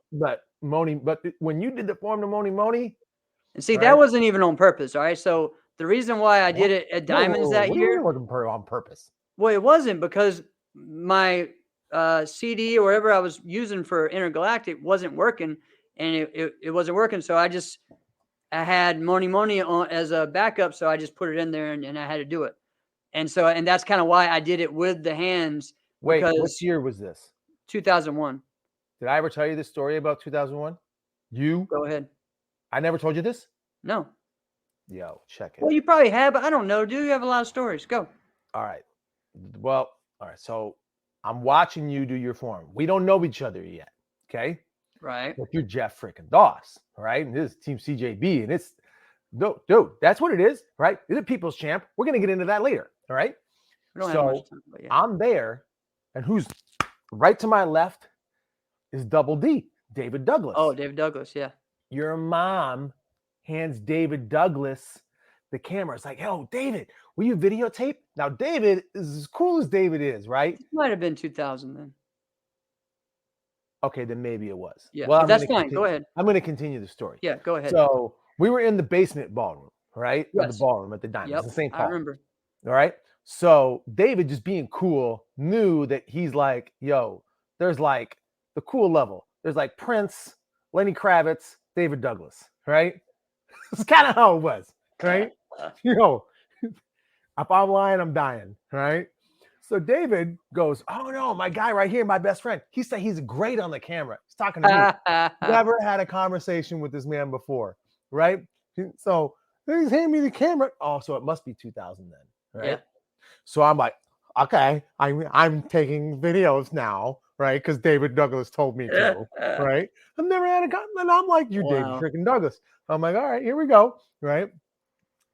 when you did the form to Moni Moni. And see, that wasn't even on purpose, all right? So the reason why I did it at Diamonds that year. What do you mean on purpose? Well, it wasn't because my CD or whatever I was using for Intergalactic wasn't working. And it wasn't working, so I had Moni Moni on as a backup, so I just put it in there and I had to do it. And that's kind of why I did it with the hands. Wait, what year was this? 2001. Did I ever tell you this story about 2001? You? Go ahead. I never told you this? No. Yo, check it. Well, you probably have, but I don't know. Do you have a lot of stories? Go. All right. Well, all right. So I'm watching you do your form. We don't know each other yet, okay? Right. But you're Jeff freaking Doss, right? And this is Team CJB, and it's no, dude, that's what it is, right? You're the people's champ. We're gonna get into that later, all right? We don't have much time, but yeah. I'm there, and who's right to my left is Double D, David Douglas. Oh, David Douglas, yeah. Your mom hands David Douglas the camera. It's like, yo, David, will you videotape? Now, David is as cool as David is, right? It might have been 2000 then. Okay, then maybe it was. Yeah, well, that's fine. Go ahead. I'm going to continue the story. Yeah, go ahead. So we were in the basement ballroom, right? Yes. Or the ballroom at the Diamonds in St. Paul. I remember. All right. So David, just being cool, knew that he's like, yo, there's like the cool level. There's like Prince, Lenny Kravitz, David Douglas, right? It's kind of how it was, right? If I'm lying, I'm dying, right? So David goes, oh no, my guy right here, my best friend. He said he's great on the camera. He's talking to me. Never had a conversation with this man before, right? So he's handing me the camera. Oh, so it must be 2000 then, right? Yeah. So I'm like, okay, I'm taking videos now, right? Because David Douglas told me to, right? I've never had a conversation. And I'm like, you're David freaking Douglas. I'm like, all right, here we go, right?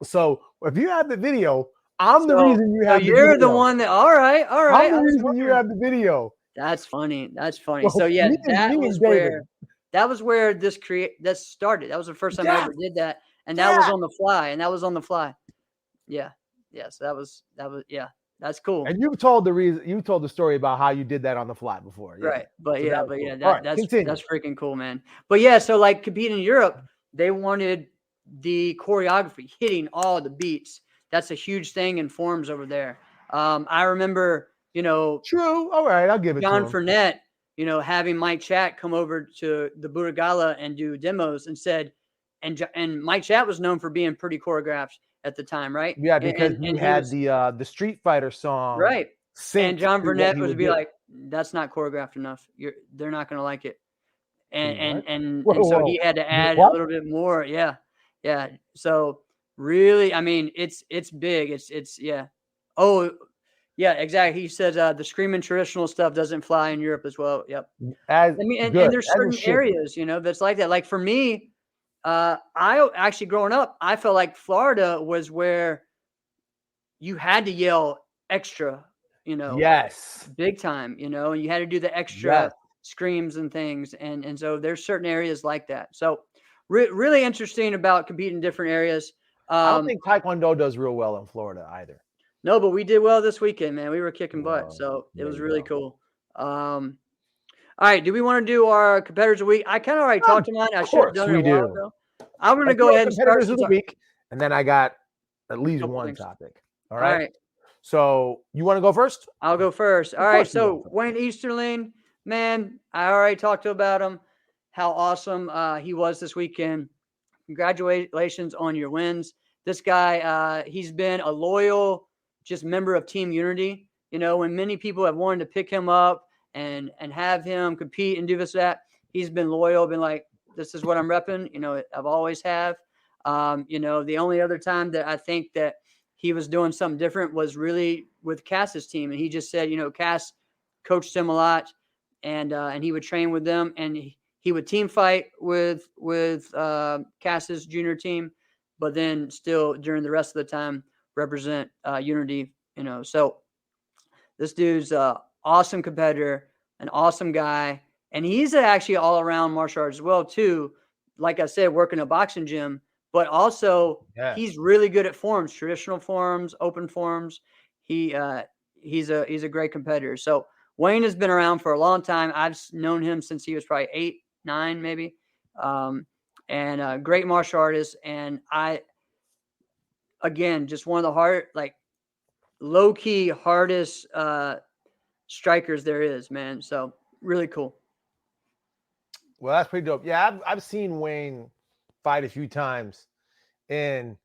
So if you have the video, I'm the reason you have the video. You're the one that, all right. I'm the reason you have the video. That's funny. Well, so yeah, that was where this started. That was the first time I ever did that. And that was on the fly. Yeah. Yeah. So that was That's cool. And you told the story about how you did that on the fly before. Yeah. Right. But So yeah, that was cool. All right, that's continue. freaking cool, man. But yeah, so like competing in Europe, they wanted the choreography, hitting all the beats. That's a huge thing in forums over there. I remember, True. All right, I'll give it John to him. Fournette, having Mike Chat come over to the Buddha Gala and do demos and said, and Mike Chat was known for being pretty choreographed at the time, right? Yeah, because And you he had was the Street Fighter song right. And synced John to what Fournette he would would be do. like, "That's not choreographed enough. They're not going to like it." Wait, what? And so he had to add a What? little bit more. Yeah, yeah. So really, I mean, it's big. It's yeah. Oh, yeah, exactly. He says the screaming traditional stuff doesn't fly in Europe as well. Yep. As I mean, good and there's as it certain should. areas, that's like that. Like for me, I actually growing up, I felt like Florida was where you had to yell extra, Yes. big time, and you had to do the Yes. extra screams and things. And so there's certain areas like that. So really interesting about competing in different areas. I don't think Taekwondo does real well in Florida either. No, but we did well this weekend, man. We were kicking butt. Well, So it there was you really go. cool. All right. Do we want to do our competitors of the week? I kind of already talked to mine. I Of should have course done it a we while do. ago. I'm going to Let's do go our ahead and start competitors of the week, and then I got at least Couple one things. topic. All All right. right. So you want to go first? I'll go first. All Of right. course you So will. Wayne Easterling, man, I already talked about him, how awesome he was this weekend. Congratulations on your wins. This guy, he's been a loyal just member of Team Unity. When many people have wanted to pick him up and have him compete and do this, that, he's been loyal, been like, this is what I'm repping. I've always have. The only other time that I think that he was doing something different was really with Cass's team. And he just said, Cass coached him a lot and he would train with them and he would team fight with Cass's junior team, but then still during the rest of the time represent Unity. So this dude's awesome competitor, an awesome guy, and he's actually all around martial arts as well too. Like I said, working a boxing gym, but also he's really good at forms, traditional forms, open forms. He's a great competitor. So Wayne has been around for a long time. I've known him since he was probably 8, 9, maybe. And a great martial artist. And again, just one of the low key hardest strikers there is, man. So really cool. Well, that's pretty dope. Yeah, I've seen Wayne fight a few times, and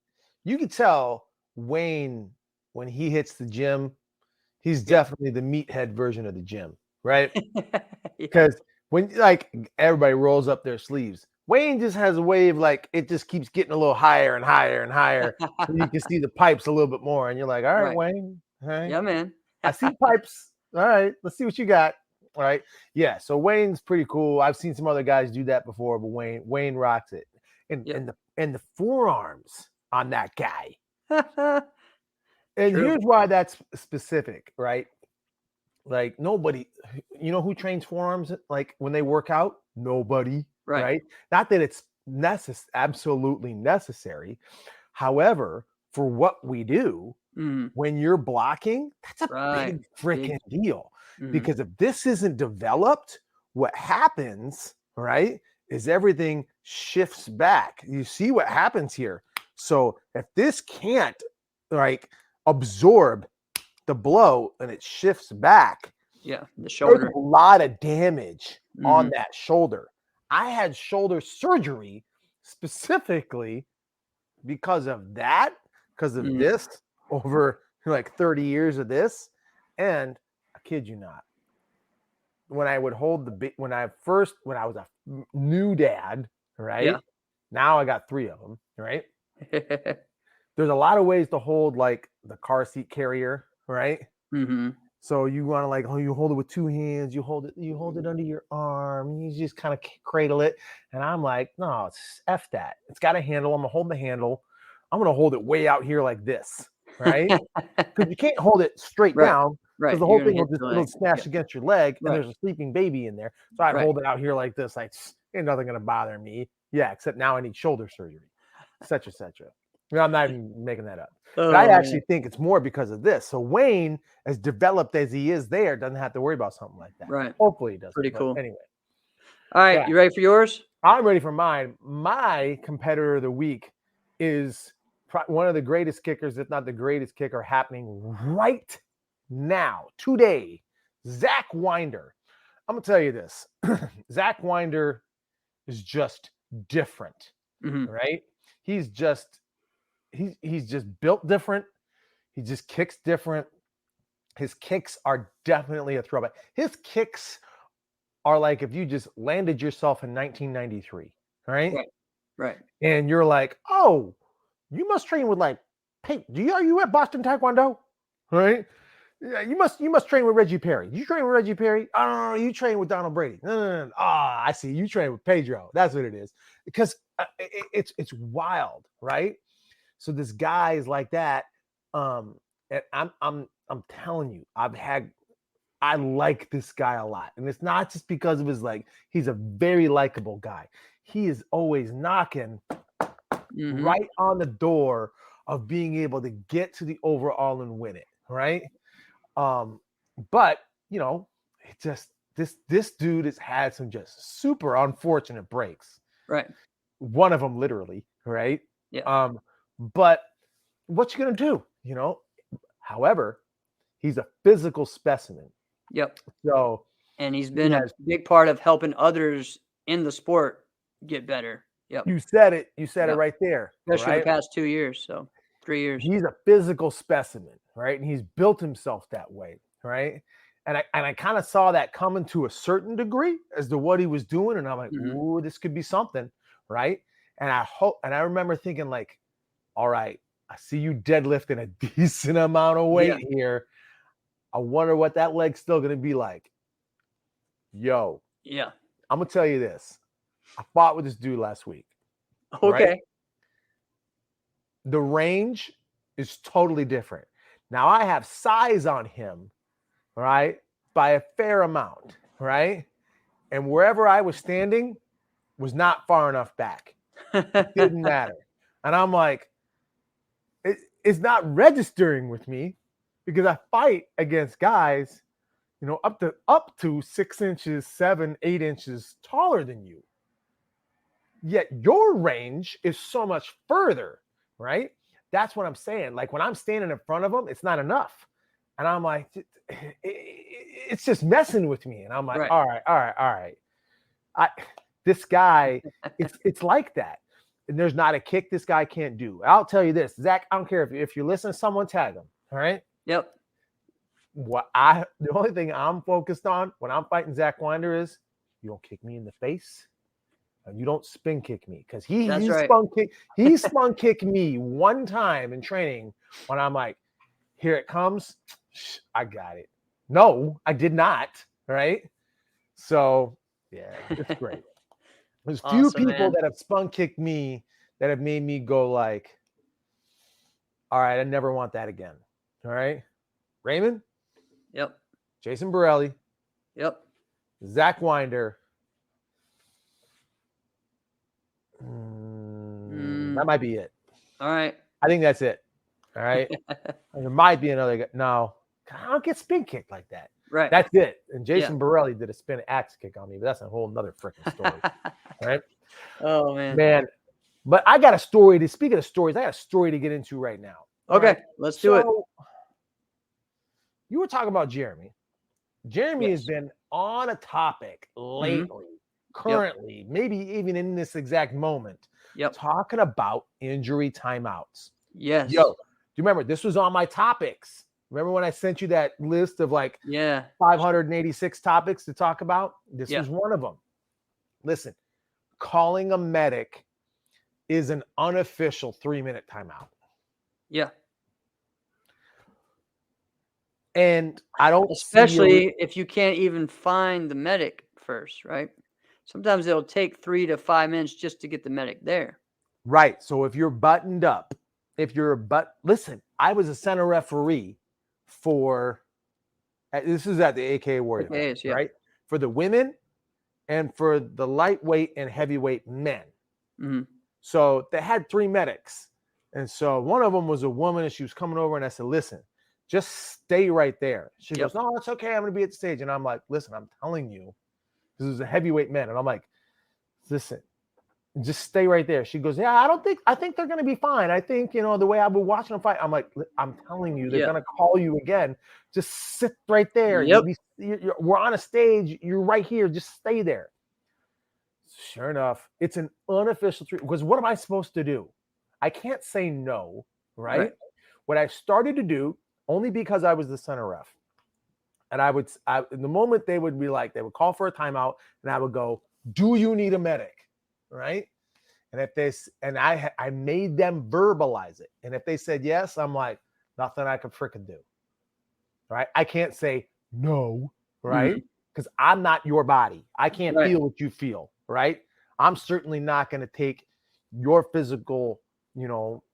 you can tell Wayne when he hits the gym, he's definitely the meathead version of the gym, right? Because when everybody rolls up their sleeves, Wayne just has a way of it just keeps getting a little higher and higher and higher. So you can see the pipes a little bit more, and you're like, all right, Wayne, all right. Yeah, man. I see pipes. All right, let's see what you got. All right. Yeah. So Wayne's pretty cool. I've seen some other guys do that before, but Wayne rocks it. And the forearms on that guy. And here's why that's specific, right? Like nobody, who trains forearms when they work out? Nobody. Right. Not that it's absolutely necessary. However, for what we do, when you're blocking, that's a big freaking deal. Because if this isn't developed, what happens, right, is everything shifts back. You see what happens here. So if this can't absorb the blow and it shifts back, the shoulder, there's a lot of damage on that shoulder. I had shoulder surgery specifically because of that, because of this over 30 years of this. And I kid you not, when I would hold when I was a new dad, right? Yeah. Now I got 3 of them, right? There's a lot of ways to hold the car seat carrier, right? So you want to you hold it with 2 hands, you hold it under your arm, you just kind of cradle it. And I'm like, no, it's F that. It's got a handle. I'm gonna hold the handle. I'm gonna hold it way out here like this, right? Because you can't hold it straight down. Because the whole thing it'll smash against your leg, and there's a sleeping baby in there. So I'd hold it out here like this, ain't nothing gonna bother me. Yeah, except now I need shoulder surgery, etc., etc. No, I'm not even making that up. Oh, But I actually man. think it's more because of this. So Wayne, as developed as he is there, doesn't have to worry about something like that. Right. Hopefully he doesn't. Pretty But cool. anyway. All right. Yeah. You ready for yours? I'm ready for mine. My competitor of the week is one of the greatest kickers, if not the greatest kicker, happening right now, today. Zach Winder. I'm going to tell you this. Zach Winder is just different, right? He's just built different. He just kicks different. His kicks are definitely a throwback. His kicks are like if you just landed yourself in 1993, right? Right. And you're like, oh, you must train with like, hey, are you at Boston Taekwondo? Right? Yeah, you must train with Reggie Perry. You train with Reggie Perry? Oh, no, you train with Donald Brady. No. Ah, I see. You train with Pedro. That's what it is. Because it's wild, right? So this guy is like that. And I'm telling you, I like this guy a lot. And it's not just because of his he's a very likable guy. He is always knocking right on the door of being able to get to the overall and win it, right? But it just this dude has had some just super unfortunate breaks. Right. One of them literally, right? Yeah. But what you gonna do? However, he's a physical specimen. Yep. So and he's been a big part of helping others in the sport get better. Yep. You said it. You said it right there. Especially right? the past 2 years. So 3 years. He's a physical specimen, right? And he's built himself that way, right? And I kind of saw that coming to a certain degree as to what he was doing. And I'm like, ooh, this could be something, right? And I remember thinking like, all right, I see you deadlifting a decent amount of weight here. I wonder what that leg's still going to be like. Yo. Yeah. I'm going to tell you this. I fought with this dude last week. Okay. Right? The range is totally different. Now I have size on him, right? By a fair amount, right? And wherever I was standing was not far enough back. It didn't matter. And I'm like, it's not registering with me because I fight against guys, up to 6 inches, 7, 8 inches taller than you. Yet your range is so much further, right? That's what I'm saying. Like when I'm standing in front of them, it's not enough. And I'm like, it's just messing with me. And I'm like, all right. This guy, it's like that. And there's not a kick this guy can't do. I'll tell you this, Zach, I don't care if you listen to someone, tag him. All right. Yep. The only thing I'm focused on when I'm fighting Zach Winder is you don't kick me in the face. And you don't spin kick me because he spun kick me one time in training when I'm like, here it comes. I got it. No, I did not. Right. So yeah, it's great. There's few people that have spun kicked me that have made me go like, all right, I never want that again. All right. Raymond. Yep. Jason Borelli. Yep. Zach Winder. That might be it. All right. I think that's it. All right. There might be another guy. No, I don't get spin kicked like that. Right. That's it. And Jason Borelli did a spin axe kick on me, but that's a whole nother freaking story. Right. Oh, man. But I got a story to speak of stories. I got a story to get into right now. Okay. Right? Let's do it. You were talking about Jeremy. Jeremy has been on a topic lately, currently, maybe even in this exact moment, talking about injury timeouts. Yes. Yo, do you remember this was on my topics? Remember when I sent you that list of 586 topics to talk about? This was one of them. Listen, calling a medic is an unofficial 3-minute timeout. Yeah. And I don't especially if you can't even find the medic first, right? Sometimes it'll take 3 to 5 minutes just to get the medic there. Right. So if you're buttoned up, listen, I was a center referee for this is at the AK Warrior, AKs, right? For the women and for the lightweight and heavyweight men. Mm-hmm. So they had 3 medics. And so one of them was a woman, and she was coming over, and I said, listen, just stay right there. She goes, no, it's okay. I'm going to be at the stage. And I'm like, listen, I'm telling you, this is a heavyweight man. And I'm like, listen, just stay right there. She goes, yeah, I think they're going to be fine. I think, the way I've been watching them fight, I'm like, I'm telling you, they're going to call you again. Just sit right there. We're on a stage. You're right here. Just stay there. Sure enough, it's an unofficial treatment, because what am I supposed to do? I can't say no, right? What I started to do, only because I was the center ref, and in the moment they would call for a timeout, and I would go, do you need a medic? Right? And I made them verbalize it. And if they said yes, I'm like, nothing I could freaking do. Right? I can't say no, right? Because I'm not your body. I can't feel what you feel, right? I'm certainly not going to take your physical,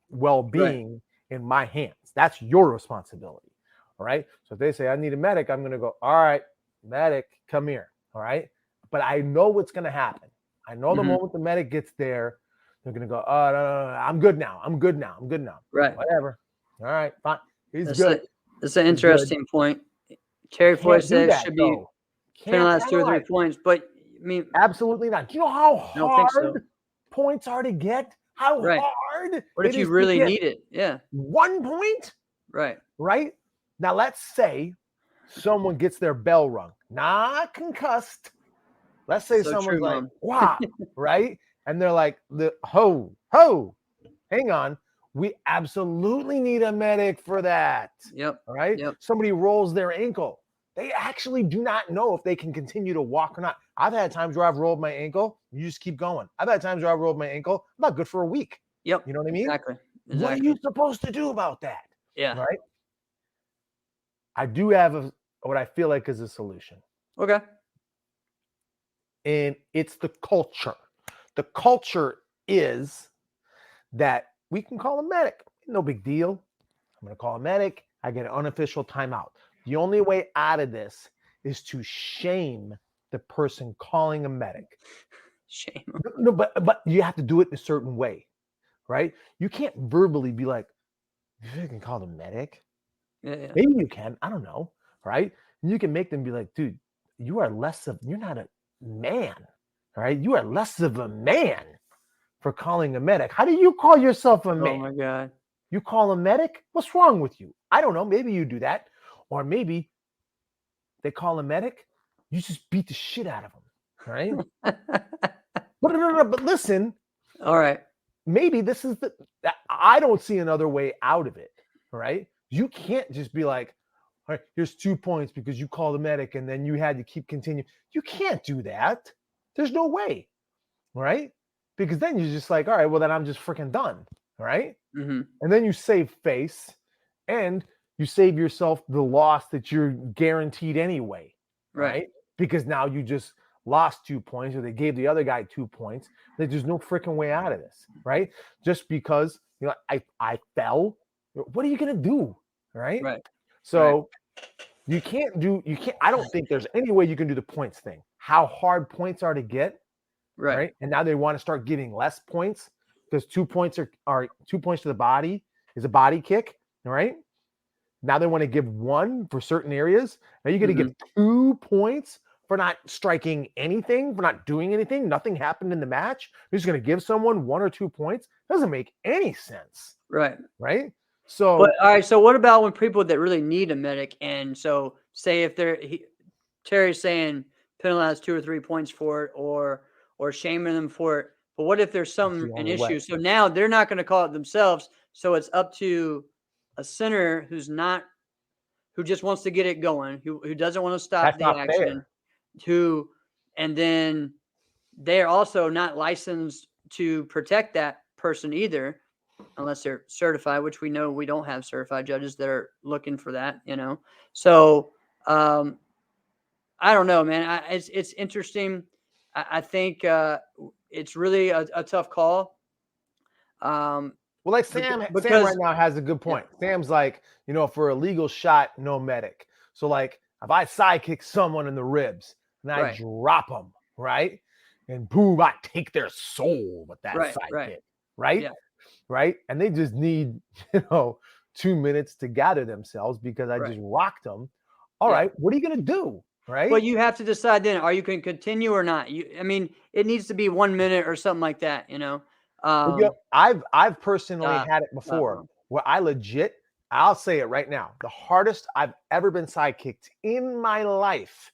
well-being in my hands. That's your responsibility. All right. So if they say I need a medic, I'm going to go, all right, medic, come here. All right. But I know what's going to happen. I know the moment the medic gets there, they're going to go, oh, no, I'm good now. I'm good now. Right. Whatever. All right, fine. He's good. That's an interesting point. Terry Foy says should be penalized 2 or 3 points, but I mean, absolutely not. Do you know how hard points are to get? How hard? What if you really need it? Yeah. 1 point? Right. Right? Now, let's say someone gets their bell rung, not concussed. Let's say someone's like, wow, right? And they're like, ho, hang on. We absolutely need a medic for that. Yep. All right. Yep. Somebody rolls their ankle. They actually do not know if they can continue to walk or not. I've had times where I've rolled my ankle. You just keep going. I've had times where I've rolled my ankle. I'm not good for a week. Yep. You know what I mean? Exactly. What are you supposed to do about that? Yeah. Right. I do have what I feel like is a solution. Okay. And it's the culture. The culture is that we can call a medic. No big deal. I'm going to call a medic. I get an unofficial timeout. The only way out of this is to shame the person calling a medic. Shame. No, but you have to do it in a certain way, right? You can't verbally be like, you can call the medic. Yeah. Maybe you can. I don't know, right? And you can make them be like, dude, you're not a man, all right? You are less of a man for calling a medic. How do you call yourself a man? Oh my God. You call a medic? What's wrong with you? I don't know. Maybe you do that. Or maybe they call a medic, you just beat the shit out of them, right? But listen. All right. Maybe this is I don't see another way out of it, right? You can't just be like, all right, here's 2 points because you called a medic and then you had to keep continuing. You can't do that. There's no way, right? Because then you're just like, all right, well, then I'm just freaking done, right? Mm-hmm. And then you save face and you save yourself the loss that you're guaranteed anyway, right? Because now you just lost 2 points, or they gave the other guy 2 points. There's no freaking way out of this, right? Just because I fell, what are you gonna do, right? So you can't. I don't think there's any way you can do the points thing. How hard points are to get, right? And now they want to start giving less points because 2 points are 2 points to the body is a body kick, right? Now they want to give 1 for certain areas. Now you're going to give 2 points for not striking anything, for not doing anything. Nothing happened in the match. You're just going to give someone 1 or 2 points. Doesn't make any sense. Right. So, but all right. So what about when people that really need a medic, and so say if Terry's saying penalize 2 or 3 points for it, or shaming them for it. But what if there's an issue? So now they're not going to call it themselves. So it's up to a center who just wants to get it going, who doesn't want to stop the action, and then they're also not licensed to protect that person either, unless they're certified, which we know we don't have certified judges that are looking for that, So I don't know, man. It's interesting. I think it's really a tough call. Well, like Sam right now has a good point. Yeah. Sam's like, for a legal shot, no medic. So like if I sidekick someone in the ribs and I drop them, right? And boom, I take their soul with that sidekick, right? Yeah. right? And they just need, 2 minutes to gather themselves because I just rocked them. All right, what are you going to do? Right. Well, you have to decide then, are you going to continue or not? I mean, it needs to be 1 minute or something like that, I've personally had it before where I'll say it right now. The hardest I've ever been sidekicked in my life,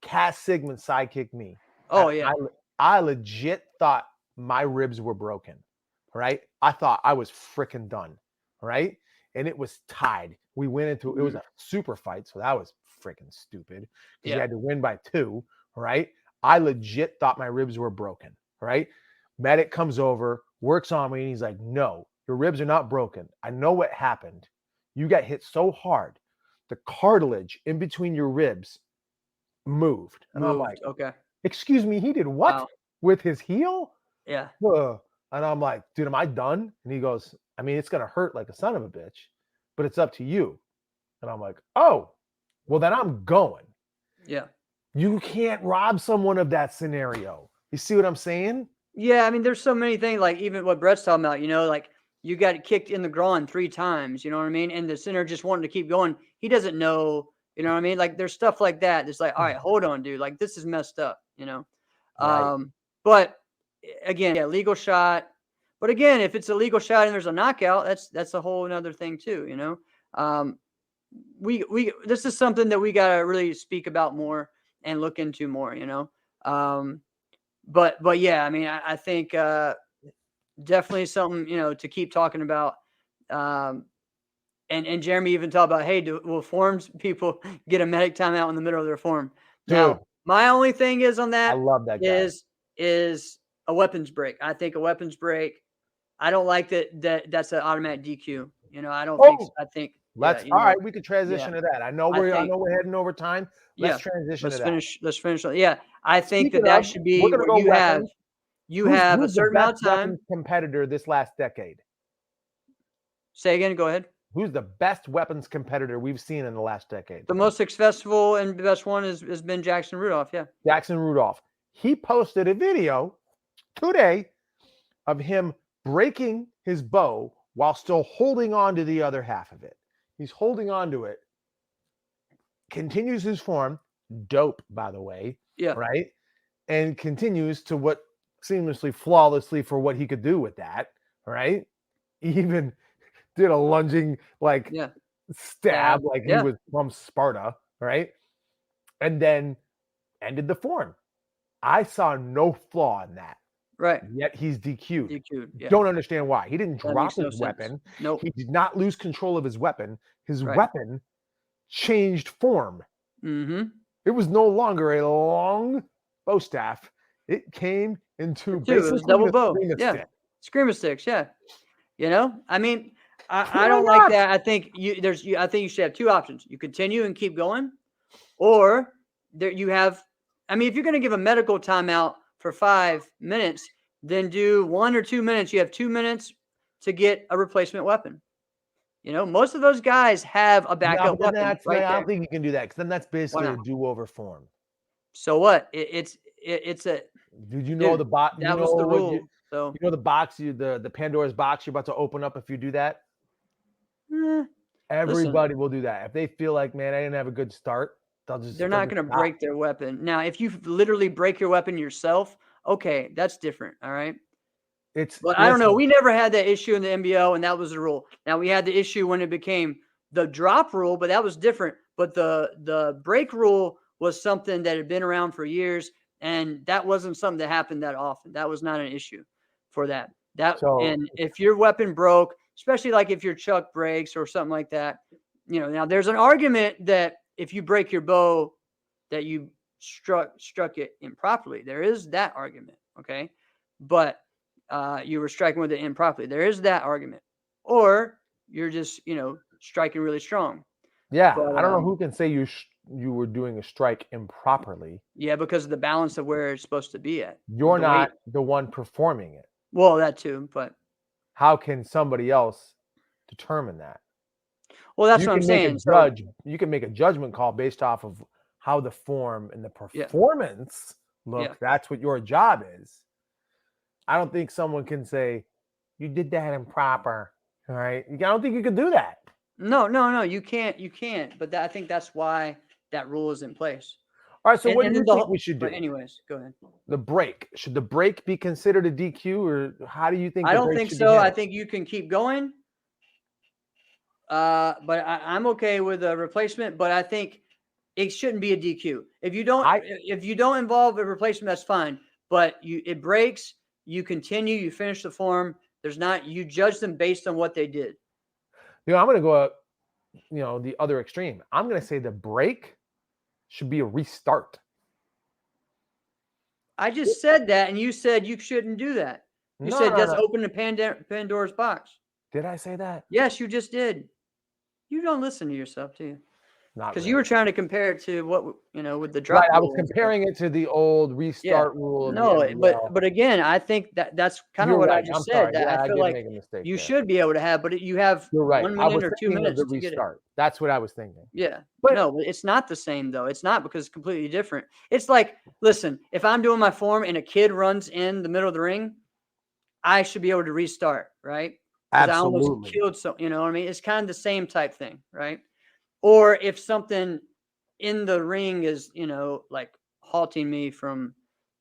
Cass Sigmund sidekicked me. Oh, And yeah. I legit thought my ribs were broken, right? I thought I was freaking done, right? And it was tied. We went into, it was a super fight, so that was freaking stupid because you had to win by 2, right? I legit thought my ribs were broken, right? Medic comes over, works on me, and he's like, no, your ribs are not broken. I know what happened. You got hit so hard, the cartilage in between your ribs moved. And I'm like, okay. Excuse me, he did what? Wow. With his heel? Yeah. And I'm like, dude, am I done? And he goes, I mean, it's going to hurt like a son of a bitch, but it's up to you. And I'm like, oh, well, then I'm going. Yeah. You can't rob someone of that scenario. You see what I'm saying? Yeah, I mean, there's so many things, like even what Brett's talking about, like you got kicked in the groin 3 times, you know what I mean? And the center just wanted to keep going. He doesn't know, you know what I mean? Like there's stuff like that. It's like, all right, hold on, dude. Like this is messed up, Right. But again, yeah, legal shot. But again, if it's a legal shot and there's a knockout, that's a whole another thing too, this is something that we got to really speak about more and look into more, But yeah, I mean, I think definitely something to keep talking about. And Jeremy even talked about, hey, will forms people get a medic timeout in the middle of their form? Dude, now, my only thing is on that I love that guy. is a weapons break. I think a weapons break. I don't like that's an automatic DQ. I don't think. I think. Let's all right. We could transition to that. I know we're heading over time. Let's transition to that. Let's finish. Yeah, I think Speaking that of, should be we're gonna what go weapons. You have a certain amount of time. Competitor this last decade. Say again. Go ahead. Who's the best weapons competitor we've seen in the last decade? The most successful and best one has been Jackson Rudolph. Yeah, Jackson Rudolph. He posted a video today of him breaking his bow while still holding on to the other half of it. He's holding on to it, continues his form, dope, by the way, right? And continues to what seamlessly, flawlessly for what he could do with that, right? He even did a lunging, stab, like he was from Sparta, right? And then ended the form. I saw no flaw in that. Right. Yet he's DQ'd. Yeah. Don't understand why. He didn't drop his weapon. Nope. He did not lose control of his weapon. His weapon changed form. Mm-hmm. It was no longer a long bow staff. It came into basically double bow. Screamer sticks. Yeah. I mean, I don't like that. I think I think you should have 2 options. You continue and keep going, or there you have. I mean, if you're going to give a medical timeout for 5 minutes, then do 1 or 2 minutes. You have 2 minutes to get a replacement weapon. Most of those guys have a backup weapon. I don't think you can do that because then that's basically a do-over form. So what? It's a. Did you know the box? That was the rule. So the box, the Pandora's box you're about to open up if you do that. Everybody will do that if they feel like, man, I didn't have a good start. They're not going to break their weapon. Now, if you literally break your weapon yourself, okay, that's different. All right. But I don't know. We never had that issue in the NBL, and that was the rule. Now we had the issue when it became the drop rule, but that was different. But the break rule was something that had been around for years, and that wasn't something that happened that often. That was not an issue for that. And if your weapon broke, especially like if your chuck breaks or something like that, now there's an argument that if you break your bow, that you struck it improperly. There is that argument, okay? But you were striking with it improperly. There is that argument. Or you're just, striking really strong. Yeah, but, I don't know who can say you were doing a strike improperly. Yeah, because of the balance of where it's supposed to be at. You're not the one performing it. Well, that too, but how can somebody else determine that? Well, that's what I'm saying. You can make a judgment call based off of how the form and the performance look. Yeah. That's what your job is. I don't think someone can say, you did that improper. All right. I don't think you could do that. No, you can't. But I think that's why that rule is in place. All right. So what do then you think we should do? But anyways, go ahead. The break. Should the break be considered a DQ, or how do you think? I the don't break think should so. Be I handled? think you can keep going. But I'm okay with a replacement. But I think it shouldn't be a DQ. If you don't involve a replacement, that's fine. But it breaks. You continue. You finish the form. You judge them based on what they did. I'm going to go up, the other extreme. I'm going to say the break should be a restart. I just said that, and you said you shouldn't do that. You said that's open the Pandora's box. Did I say that? Yes, you just did. You don't listen to yourself, do you? Not because really. you were trying to compare it to what with the drop. Right, I was comparing it to the old restart rule. Of No, the NBL. but again, I think that's kind of what I just said. That I feel like make a mistake you there. should be able to have, but you have You're right. 1 I was minute or 2 thinking minutes of the to get it. restart. That's what I was thinking. Yeah, but no, it's not the same though. It's not, because it's completely different. It's like, listen, if I'm doing my form and a kid runs in the middle of the ring, I should be able to restart, right? Absolutely. I almost killed some, you know what I mean? It's kind of the same type thing, right? Or if something in the ring is, like halting me from,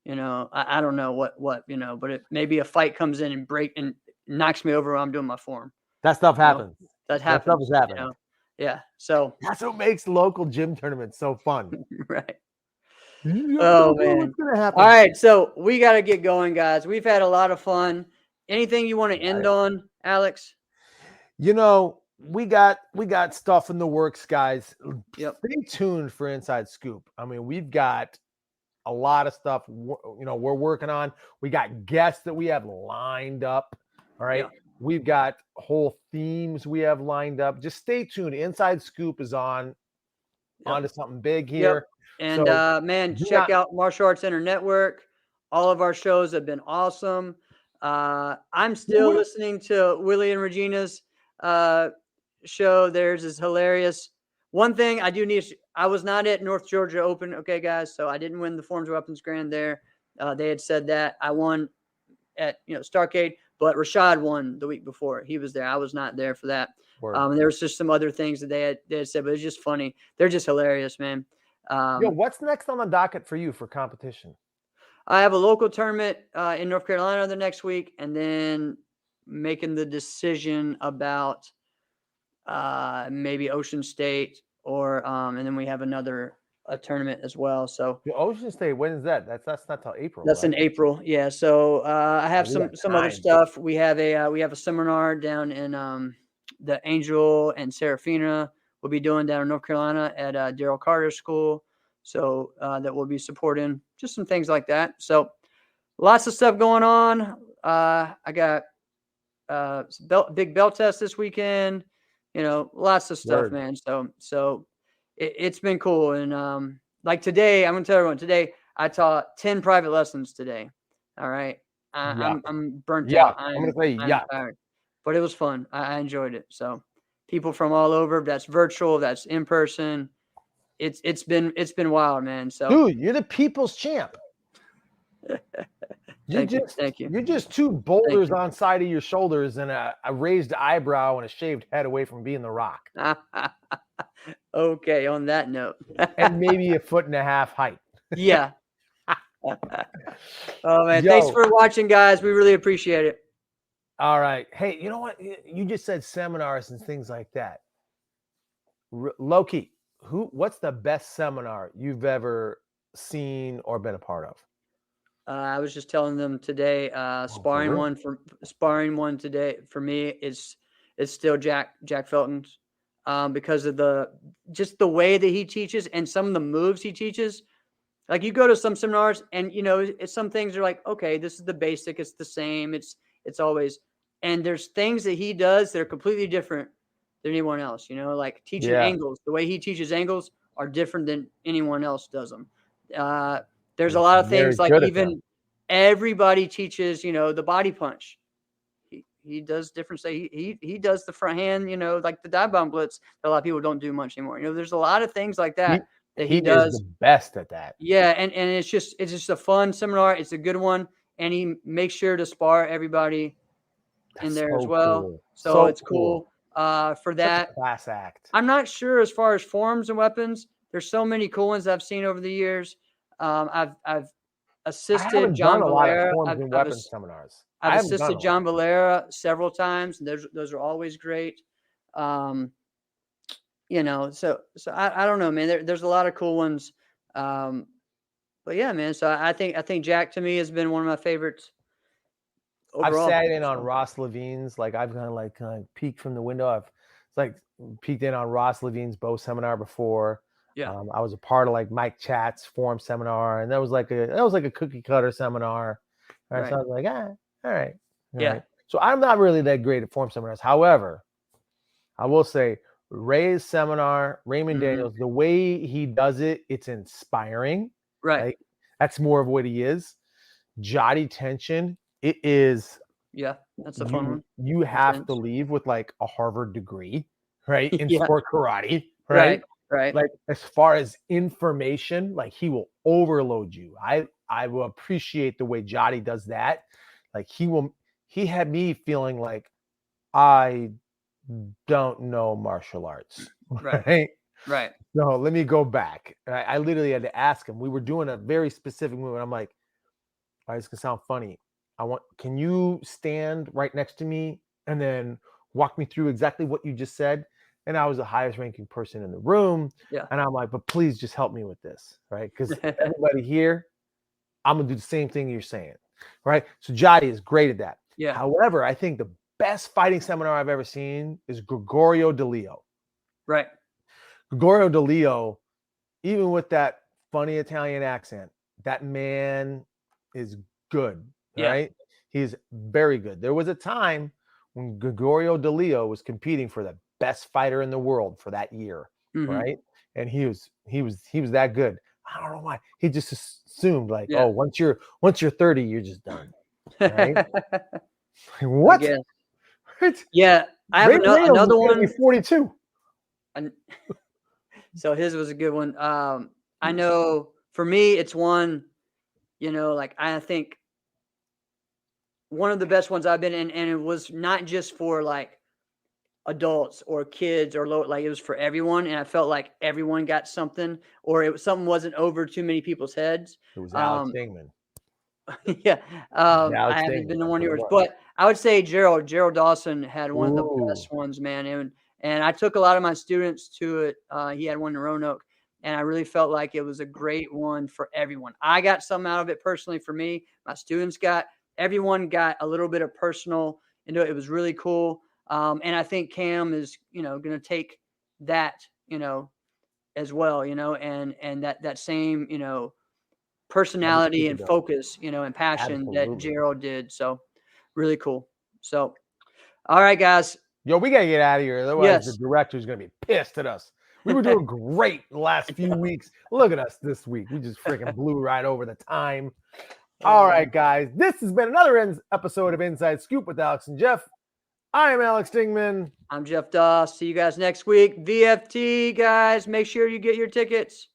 I don't know what, but maybe a fight comes in and knocks me over while I'm doing my form. That stuff happens. That happens. That stuff has happened. Yeah. So that's what makes local gym tournaments so fun. Right. Oh man. What's gonna happen? All right. So we got to get going, guys. We've had a lot of fun. Anything you want to end on, Alex? We got stuff in the works, guys. Yep. Stay tuned for Inside Scoop. I mean, we've got a lot of stuff, we're working on. We got guests that we have lined up. All right. Yep. We've got whole themes we have lined up. Just stay tuned. Inside Scoop is onto something big here. Yep. And check out Martial Arts Center Network. All of our shows have been awesome. I'm still listening to Willie and Regina's show. Theirs is hilarious. One thing I do need, I was not at North Georgia Open, okay, guys, so I didn't win the Forms Weapons Grand there. They had said that I won at Starcade, but Rashad won the week before. He was there. I was not there for that. And there was just some other things that they had said, but it's just funny. They're just hilarious, man. What's next on the docket for you for competition? I have a local tournament in North Carolina the next week, and then making the decision about maybe Ocean State or and then we have a tournament as well. So Ocean State, when is that? That's not till April. That's in April. Yeah. So I have some other stuff. We have a seminar down in the Angel and Serafina we'll be doing down in North Carolina at Daryl Carter School. So that we'll be supporting, just some things like that. So lots of stuff going on. I got big belt test this weekend. Lots of stuff, man. So it's been cool. And like today, I'm gonna tell everyone, today I taught 10 private lessons today. All right. I'm burnt out. I'm gonna say tired. But it was fun. I enjoyed it. So people from all over, that's virtual, that's in person. It's been wild, man. So dude, you're the people's champ. Thank you. You're just two boulders on side of your shoulders and a raised eyebrow and a shaved head away from being the Rock. Okay, on that note. And maybe 1.5 foot height. Yeah. Oh man, thanks for watching, guys. We really appreciate it. All right. Hey, you know what? You just said seminars and things like that. Low-key, what's the best seminar you've ever seen or been a part of? I was just telling them today, sparring one today for me is still Jack Felton's, because of the way that he teaches and some of the moves he teaches. Like you go to some seminars and some things are like, okay, this is the basic, it's the same, it's always, and there's things that he does that are completely different than anyone else. Like teaching angles, the way he teaches angles are different than anyone else does them. There's a lot of things like even everybody teaches, the body punch. He does different. He does the front hand, like the dive bomb blitz that a lot of people don't do much anymore. There's a lot of things like that that he does. Is the best at that. Yeah, and it's just a fun seminar. It's a good one, and he makes sure to spar everybody in That's there as so well. cool. So So it's cool for Such a that. class act. I'm not sure as far as forms and weapons. There's so many cool ones I've seen over the years. I've I assisted haven't done John a lot of Valera. forms and weapons seminars. I've I haven't done assisted a lot. John Valera several times, and those are always great. So I don't know, man. There's a lot of cool ones. But yeah, man. So I think Jack to me has been one of my favorites I've overall. sat in on So, Ross Levine's, like I've kind of peeked from the window. I've peeked in on Ross Levine's bow seminar before. yeah. I was a part of like Mike Chat's form seminar, and that was like a cookie cutter seminar. Right? So I Right. was like, all right. Yeah. So I'm not really that great at form seminars. However, I will say Ray's seminar, Raymond Mhm. Daniels, the way he does it, it's inspiring. Right. Like that's more of what he is. Jotty tension, it is. Yeah. That's a fun one. You have to Intense. leave with like a Harvard degree, right? In Yeah. sport karate, Right. right? Right. Like as far as information, like he will overload you. I will appreciate the way Jotty does that. Like he had me feeling like I don't know martial arts. Right. Right. Right. No, let me go back. I literally had to ask him. We were doing a very specific move, and I'm like, all right, this can sound funny. Can you stand right next to me and then walk me through exactly what you just said? And I was the highest ranking person in the room. Yeah. And I'm like, but please just help me with this, right? Because everybody here, I'm going to do the same thing you're saying, right? So Jotty is great at that. Yeah. However, I think the best fighting seminar I've ever seen is Gregorio DeLeo. Right. Gregorio DeLeo, even with that funny Italian accent, that man is good, Yeah. right? He's very good. There was a time when Gregorio DeLeo was competing for the best fighter in the world for that year, right? And he was that good. I don't know why. He just assumed like, Yeah. oh, once you're 30, you're just done, right? I What? guess. What? Yeah. I have Ray Reynolds another is gonna one. be 42. So his was a good one. I know for me, it's one, like I think one of the best ones I've been in, and it was not just for like adults or kids or low, like it was for everyone. And I felt like everyone got something, or something wasn't over too many people's heads. It was Alex Dingman. Yeah. I Alex haven't been to Dingman, one of that's what it yours, was. but I would say Gerald Dawson had one of the Ooh. best ones, man. And I took a lot of my students to it. He had one in Roanoke, and I really felt like it was a great one for everyone. I got some out of it personally for me. My students everyone got a little bit of personal into it. It was really cool. And I think Cam is, going to take that, as well, and that same, personality and focus, and passion that Gerald did. So really cool. So, all right, guys. Yo, we got to get out of here. Otherwise, the Yes. director's going to be pissed at us. We were doing great the last few weeks. Look at us this week. We just freaking blew right over the time. All right, guys. This has been another episode of Inside Scoop with Alex and Jeff. I am Alex Dingman. I'm Jeff Doss. See you guys next week. VFT, guys. Make sure you get your tickets.